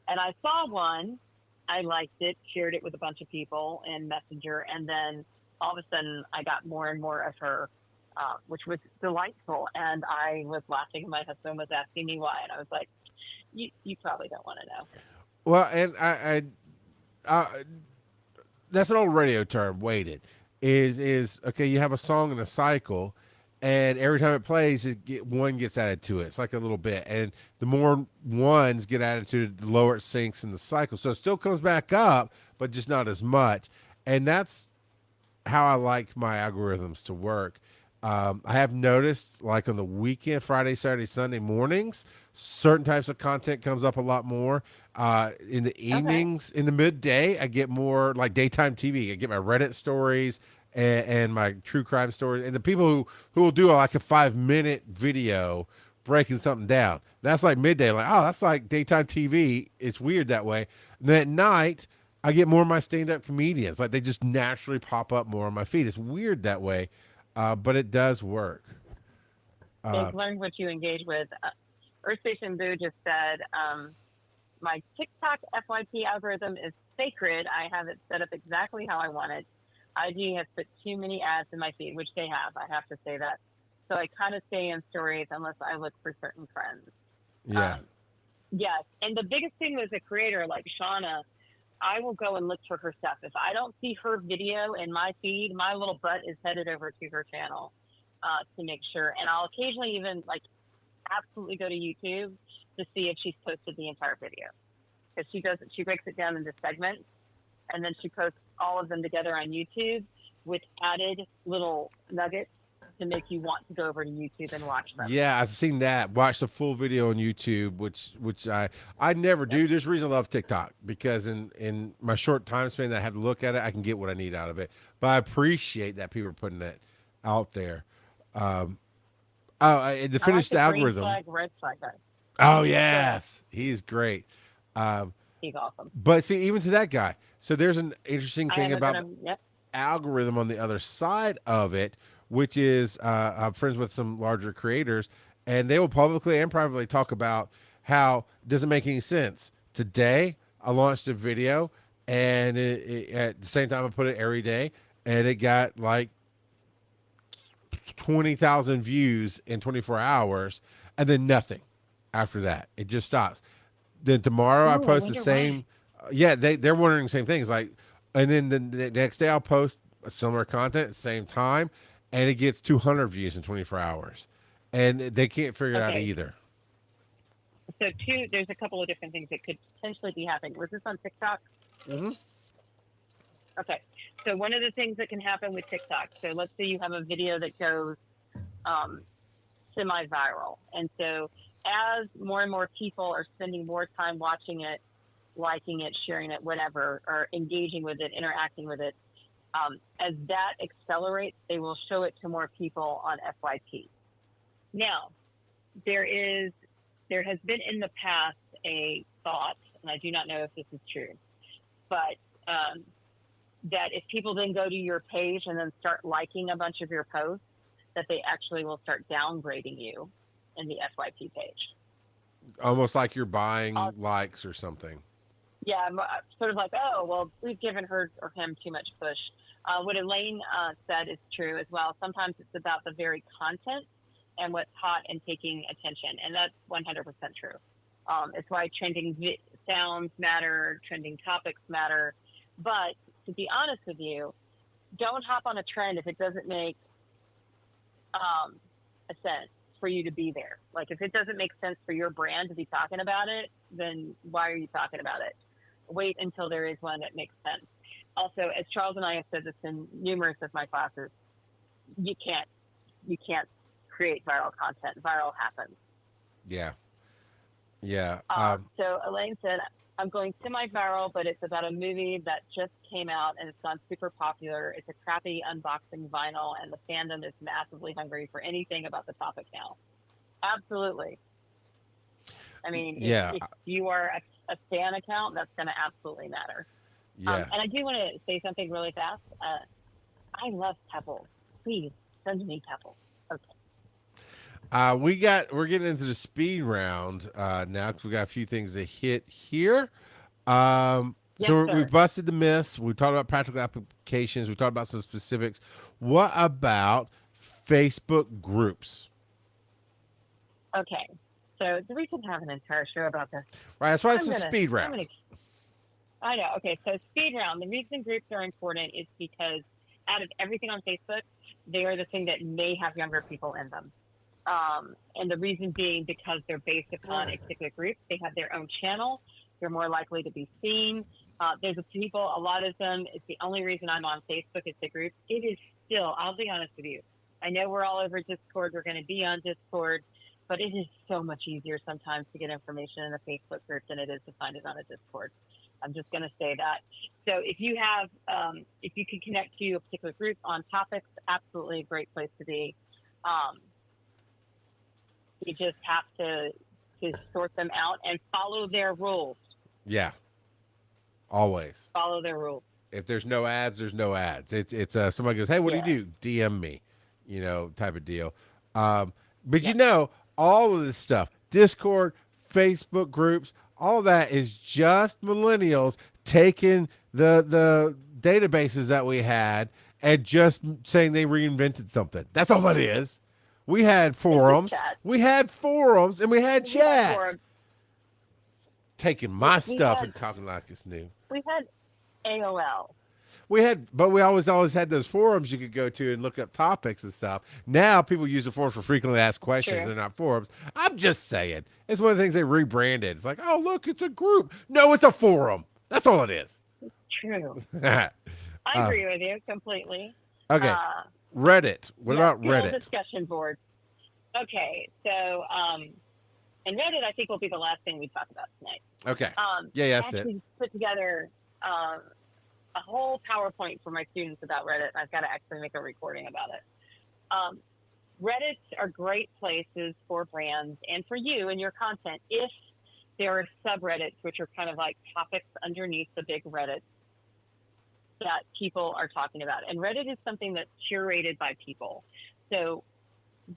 And I saw one. I liked it, shared it with a bunch of people in Messenger, and then all of a sudden I got more and more of her, which was delightful. And I was laughing, and my husband was asking me why, and I was like, "You probably don't want to know." Well, and I that's an old radio term. Weighted is okay. You have a song in a cycle, and every time it plays, one gets added to it. It's like a little bit, and the more ones get added to it, the lower it sinks in the cycle. So it still comes back up, but just not as much. And that's how I like my algorithms to work. I have noticed, like on the weekend, Friday, Saturday, Sunday mornings, certain types of content comes up a lot more. In the evenings, in the midday, I get more like daytime TV. I get my Reddit stories and my true crime stories, and the people who will do like a 5-minute video breaking something down. That's like midday. Like, oh, that's like daytime TV. It's weird that way. And then at night, I get more of my stand-up comedians. Like they just naturally pop up more on my feed. It's weird that way, but it does work. They've learned what you engage with. Earth Station Boo just said, my TikTok FYP algorithm is sacred. I have it set up exactly how I want it. IG has put too many ads in my feed, which they have. I have to say that. So I kind of stay in stories unless I look for certain trends. Yeah. Yes. And the biggest thing as a creator like Shauna, I will go and look for her stuff. If I don't see her video in my feed, my little butt is headed over to her channel to make sure. And I'll occasionally even like absolutely go to YouTube to see if she's posted the entire video. Because she breaks it down into segments, and then she posts all of them together on YouTube with added little nuggets to make you want to go over to YouTube and watch them. Yeah, I've seen that. Watch the full video on YouTube, which I never do. There's a reason I love TikTok, because in my short time span that I have to look at it, I can get what I need out of it. But I appreciate that people are putting that out there. The finished algorithm. Green flag, red flag guy. Oh yes, he's great. He's awesome. But see, even to that guy, so there's an interesting thing about algorithm on the other side of it, which is I'm friends with some larger creators, and they will publicly and privately talk about how it doesn't make any sense. Today, I launched a video, and at the same time, I put it every day, and it got like 20,000 views in 24 hours, and then nothing after that. It just stops. Then tomorrow I post the same Yeah, they're wondering the same things. Like, and then the next day I'll post similar content at the same time, and it gets 200 views in 24 hours, and they can't figure it out Okay. either. So there's a couple of different things that could potentially be happening. Was this on TikTok? Mm-hmm. Okay. So one of the things that can happen with TikTok, so let's say you have a video that goes um, semi-viral. And so as more and more people are spending more time watching it, liking it, sharing it, whatever, or engaging with it, interacting with it, as that accelerates, they will show it to more people on FYP. Now, there has been in the past a thought, and I do not know if this is true, but that if people then go to your page and then start liking a bunch of your posts, that they actually will start downgrading you in the FYP page. Almost like you're buying likes or something. Yeah, sort of like, oh, well, we've given her or him too much push. What Elaine said is true as well. Sometimes it's about the very content and what's hot and taking attention, and that's 100% true. It's why trending sounds matter, trending topics matter. But to be honest with you, don't hop on a trend if it doesn't make a sense for you to be there. Like if it doesn't make sense for your brand to be talking about it, then why are you talking about it? Wait until there is one that makes sense. Also, as Charles and I have said this in numerous of my classes, you can't create viral content. Viral happens. Yeah. Yeah. So Elaine said, I'm going semi-viral, but it's about a movie that just came out and it's gone super popular. It's a crappy unboxing vinyl, and the fandom is massively hungry for anything about the topic now. Absolutely. I mean, if you are a fan account, that's going to absolutely matter. Yeah. And I do want to say something really fast. I love Pebbles. Please send me Pebbles. Okay. We're getting into the speed round now because we got a few things to hit here. So we've busted the myths. We talked about practical applications. We talked about some specifics. What about Facebook groups? Okay. So we can have an entire show about this. Right. That's why it's a speed round. I know. Okay. So speed round. The reason groups are important is because out of everything on Facebook, they are the thing that may have younger people in them. And the reason being because they're based upon a particular group. They have their own channel. They're more likely to be seen. There's a lot of them. It's the only reason I'm on Facebook is the group. It is still, I'll be honest with you. I know we're all over Discord. We're going to be on Discord, but it is so much easier sometimes to get information in a Facebook group than it is to find it on a Discord. I'm just going to say that. So if you have, if you can connect to a particular group on topics, absolutely a great place to be. You just have to sort them out and follow their rules. Yeah. Always. Follow their rules. If there's no ads, there's no ads. It's somebody goes, hey, what do you do? DM me, type of deal. But all of this stuff, Discord, Facebook groups, all of that is just millennials taking the databases that we had and just saying they reinvented something. That's all that is. We had forums. We had forums and we had chat. Taking my stuff and talking like it's new. We had AOL. But we always had those forums you could go to and look up topics and stuff. Now people use the forums for frequently asked questions. They're not forums. I'm just saying. It's one of the things they rebranded. It's like, oh, look, it's a group. No, it's a forum. That's all it is. It's true. I agree with you completely. Okay. Reddit. What about Reddit? Discussion boards. Okay. So, and Reddit, I think, will be the last thing we talk about tonight. Okay. That's it. I put together a whole PowerPoint for my students about Reddit. I've got to actually make a recording about it. Reddits are great places for brands and for you and your content if there are subreddits, which are kind of like topics underneath the big Reddit that people are talking about. And Reddit is something that's curated by people. So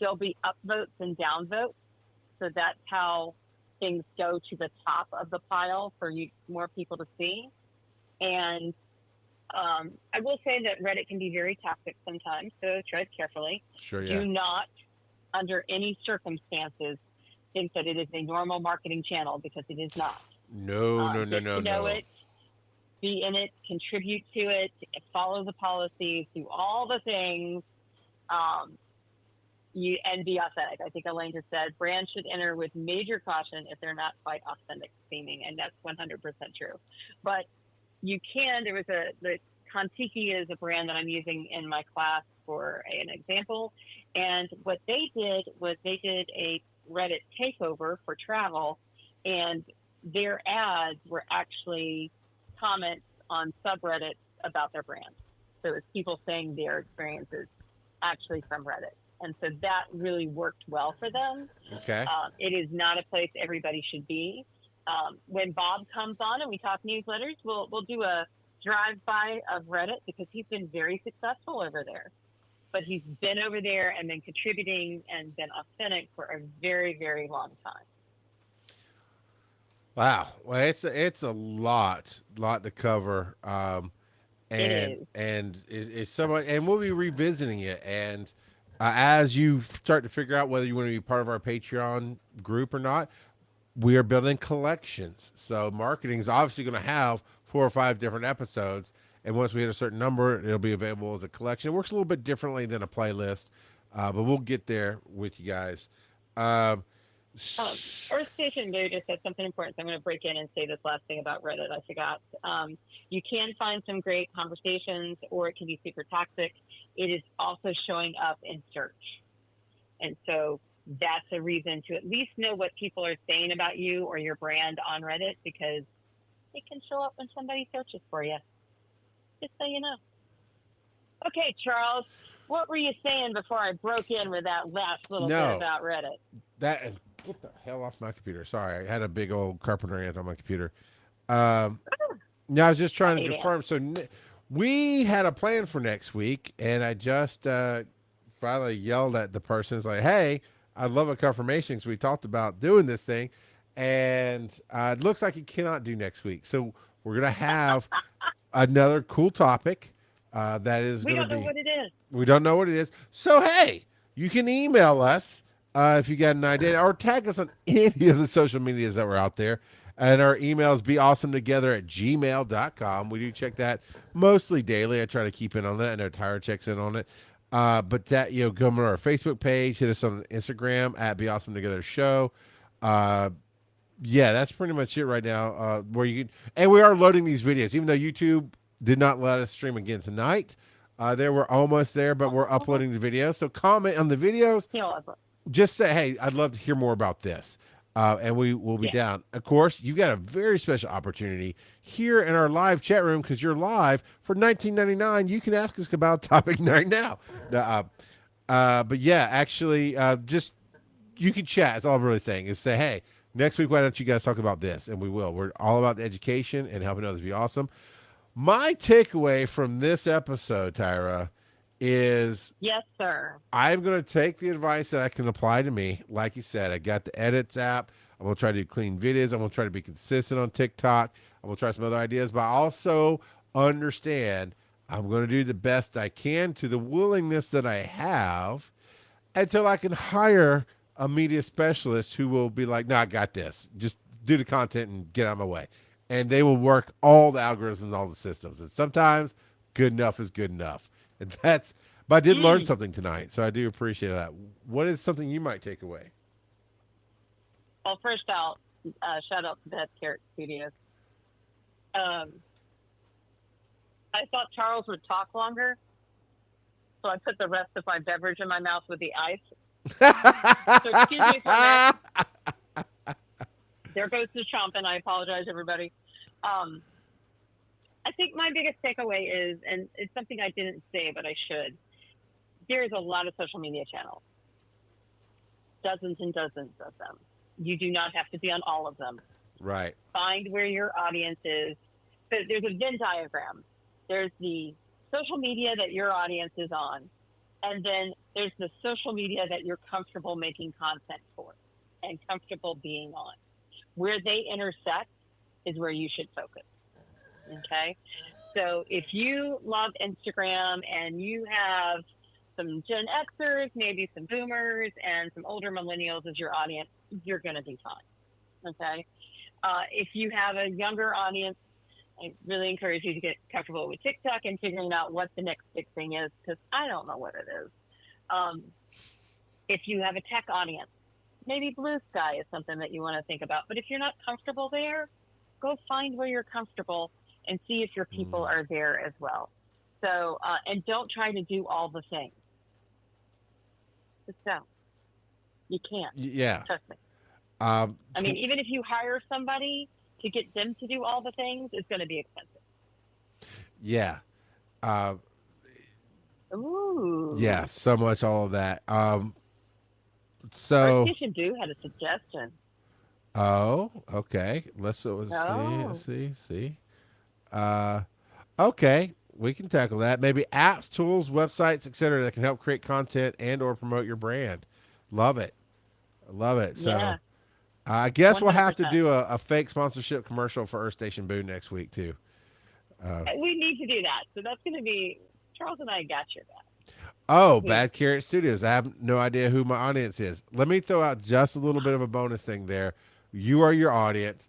there'll be upvotes and downvotes. So that's how things go to the top of the pile for more people to see. And I will say that Reddit can be very toxic sometimes, so tread carefully. Sure, yeah. Do not, under any circumstances, think that it is a normal marketing channel because it is not. No. Know it. be in it, contribute to it, follow the policies, do all the things, and be authentic. I think Elaine just said brands should enter with major caution if they're not quite authentic seeming, and that's 100% true. But you can. The Kontiki is a brand that I'm using in my class for an example, and what they did was they did a Reddit takeover for travel, and their ads were actually comments on subreddits about their brand. So it's people saying their experiences actually from Reddit. And so that really worked well for them. Okay. It is not a place everybody should be. When Bob comes on and we talk newsletters, we'll do a drive-by of Reddit because he's been very successful over there. But he's been over there and been contributing and been authentic for a very, very long time. Wow. Well, it's a lot to cover. And is someone, and we'll be revisiting it. And as you start to figure out whether you want to be part of our Patreon group or not, we are building collections. So marketing is obviously going to have 4 or 5 different episodes. And once we hit a certain number, it'll be available as a collection. It works a little bit differently than a playlist, but we'll get there with you guys. Earth Station Blue just said something important, so I'm going to break in and say this last thing about Reddit. I forgot. You can find some great conversations, or it can be super toxic. It is also showing up in search. And so that's a reason to at least know what people are saying about you or your brand on Reddit, because it can show up when somebody searches for you. Just so you know. Okay, Charles, what were you saying before I broke in with that last little bit about Reddit? Get the hell off my computer. Sorry, I had a big old carpenter ant on my computer. I was just trying to confirm. So we had a plan for next week, and I just finally yelled at the person. It's like, hey, I'd love a confirmation because we talked about doing this thing, and it looks like it cannot do next week. So we're going to have another cool topic that is going to be. We don't know what it is. We don't know what it is. So, hey, you can email us if you got an idea, or tag us on any of the social medias that were out there. And our email is beawesometogether@gmail.com. We do check that mostly daily. I try to keep in on that. I know Tyra checks in on it. But that, go on our Facebook page, hit us on Instagram at beawesometogether.show. Yeah, that's pretty much it right now. Where you can, and we are loading these videos, even though YouTube did not let us stream again tonight. We're almost there, but we're uploading the videos. So comment on the videos. Just say, hey, I'd love to hear more about this. And we will be down. Of course, you've got a very special opportunity here in our live chat room because you're live for $19.99. You can ask us about a topic right now. But yeah, actually, just you can chat. That's all I'm really saying is say, hey, next week, why don't you guys talk about this? And we will. We're all about the education and helping others be awesome. My takeaway from this episode, Tyra, is yes, sir. I'm going to take the advice that I can apply to me. Like you said, I got the edits app. I'm going to try to do clean videos. I'm going to try to be consistent on TikTok. I'm going to try some other ideas, but I also understand I'm going to do the best I can to the willingness that I have until I can hire a media specialist who will be like, no, I got this. Just do the content and get out of my way. And they will work all the algorithms and all the systems. And sometimes good enough is good enough. And but I did learn something tonight, so I do appreciate that. What is something you might take away? Well, first I'll shout out to Beth Carrot Studios. I thought Charles would talk longer, so I put the rest of my beverage in my mouth with the ice. So excuse me for a minute. There goes the chomp, and I apologize, everybody. I think my biggest takeaway is, and it's something I didn't say, but I should, there's a lot of social media channels, dozens and dozens of them. You do not have to be on all of them. Right. Find where your audience is. So there's a Venn diagram. There's the social media that your audience is on, and then there's the social media that you're comfortable making content for and comfortable being on. Where they intersect is where you should focus. Okay, so if you love Instagram and you have some Gen Xers, maybe some boomers, and some older millennials as your audience, you're going to be fine. Okay, if you have a younger audience, I really encourage you to get comfortable with TikTok and figuring out what the next big thing is, because I don't know what it is. If you have a tech audience, maybe Blue Sky is something that you want to think about. But if you're not comfortable there, go find where you're comfortable and see if your people are there as well. So, and don't try to do all the things. Just don't. You can't. Yeah. Trust me. I mean, even if you hire somebody to get them to do all the things, it's going to be expensive. Yeah. Ooh. Yeah, so much all of that. So Station Do had a suggestion. Oh, okay. Let's see. Okay, we can tackle that. Maybe apps, tools, websites, etc. that can help create content and or promote your brand. Love it. So Yeah. I guess we'll have to 100%. do a fake sponsorship commercial for Earth Station Boo next week too. We need to do that. So that's going to be Charles and I got your back. Oh, Bad Carrot Studios. I have no idea who my audience is. Let me throw out just a little bit of a bonus thing there. You are your audience.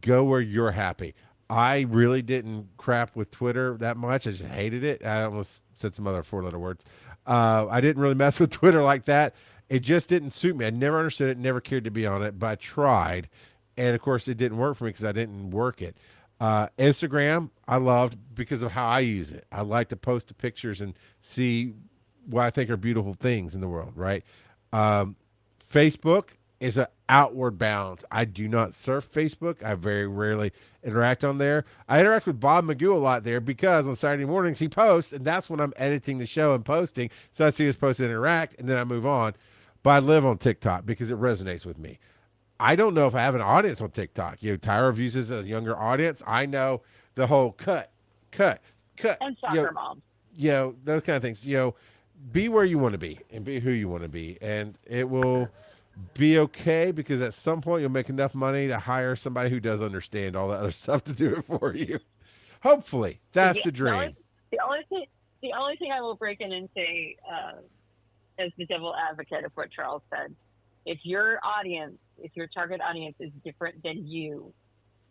Go where you're happy. I really didn't crap with Twitter that much. I just hated it. I almost said some other 4-letter words. I didn't really mess with Twitter like that. It just didn't suit me. I never understood it, never cared to be on it, but I tried. And, of course, it didn't work for me because I didn't work it. Instagram, I loved because of how I use it. I like to post the pictures and see what I think are beautiful things in the world, right? Facebook is an outward bound. I do not surf Facebook. I very rarely interact on there. I interact with Bob Magoo a lot there because on Saturday mornings he posts, and that's when I'm editing the show and posting. So I see his post and interact, and then I move on. But I live on TikTok because it resonates with me. I don't know if I have an audience on TikTok. You know, Tyra uses a younger audience. I know the whole cut. And soccer moms. You know, those kind of things. You know, be where you want to be and be who you want to be. And it will be okay because at some point you'll make enough money to hire somebody who does understand all that other stuff to do it for you. Hopefully. That's the dream. The only thing I will break in and say as the devil advocate of what Charles said, if your target audience is different than you,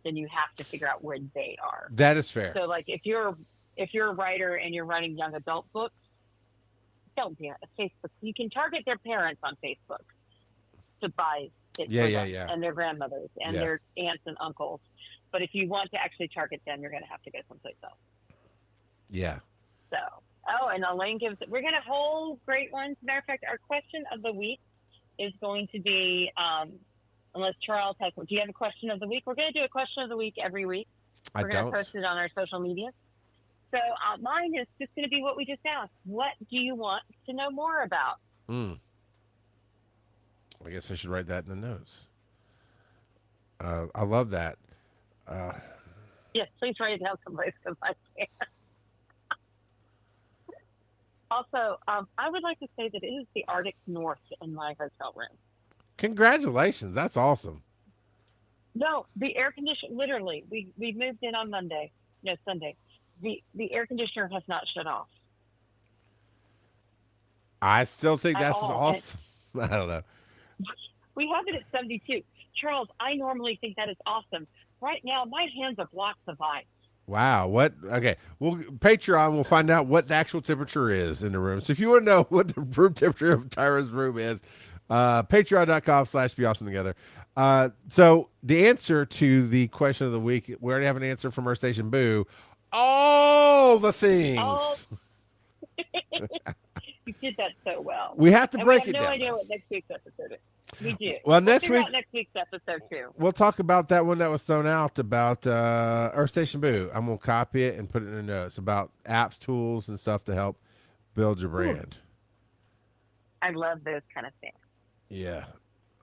then you have to figure out where they are. That is fair. So like if you're a writer and you're writing young adult books, don't be on Facebook. You can target their parents on Facebook to buy it for them and their grandmothers and their aunts and uncles. But if you want to actually target them, you're going to have to go someplace else. Yeah. So, and Elaine we're going to hold great ones. Matter of fact, our question of the week is going to be, unless Charles has one. Do you have a question of the week? We're going to do a question of the week every week. We're going to post it on our social media. So mine is just going to be what we just asked. What do you want to know more about? I guess I should write that in the notes. I love that. Yes, please write it down someplace because I can't. Also, I would like to say that it is the Arctic North in my hotel room. Congratulations. That's awesome. No, the air conditioner, literally, we moved in on Sunday. The air conditioner has not shut off. I still think that's awesome. I don't know. We have it at 72. Charles, I normally think that is awesome. Right now, my hands are blocks of ice. Wow. What? Okay. Well, Patreon will find out what the actual temperature is in the room. So if you want to know what the room temperature of Tyra's room is, patreon.com/beawesometogether. So the answer to the question of the week, we already have an answer from Earth Station Boo. All the things. You did that so well. We have to break it down. We have no idea what next week's episode is. We do. Well, next week's episode too. We'll talk about that one that was thrown out about Earth Station Boo. I'm gonna copy it and put it in the notes about apps, tools, and stuff to help build your brand. I love those kind of things. Yeah.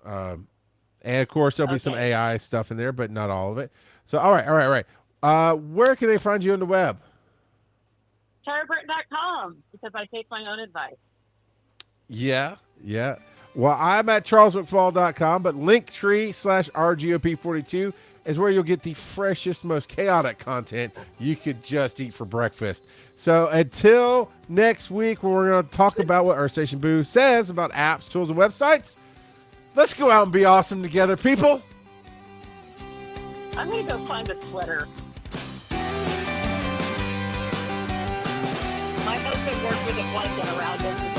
And of course there'll be some AI stuff in there, but not all of it. So all right. Where can they find you on the web? TyraBurton.com, because I take my own advice. Yeah. Well, I'm at charlesmcfall.com, but linktree/RGOP42 is where you'll get the freshest, most chaotic content you could just eat for breakfast. So until next week, when we're going to talk about what Earth Station Boo says about apps, tools, and websites, let's go out and be awesome together, people. I'm going to go find a sweater. work with a blanket around it.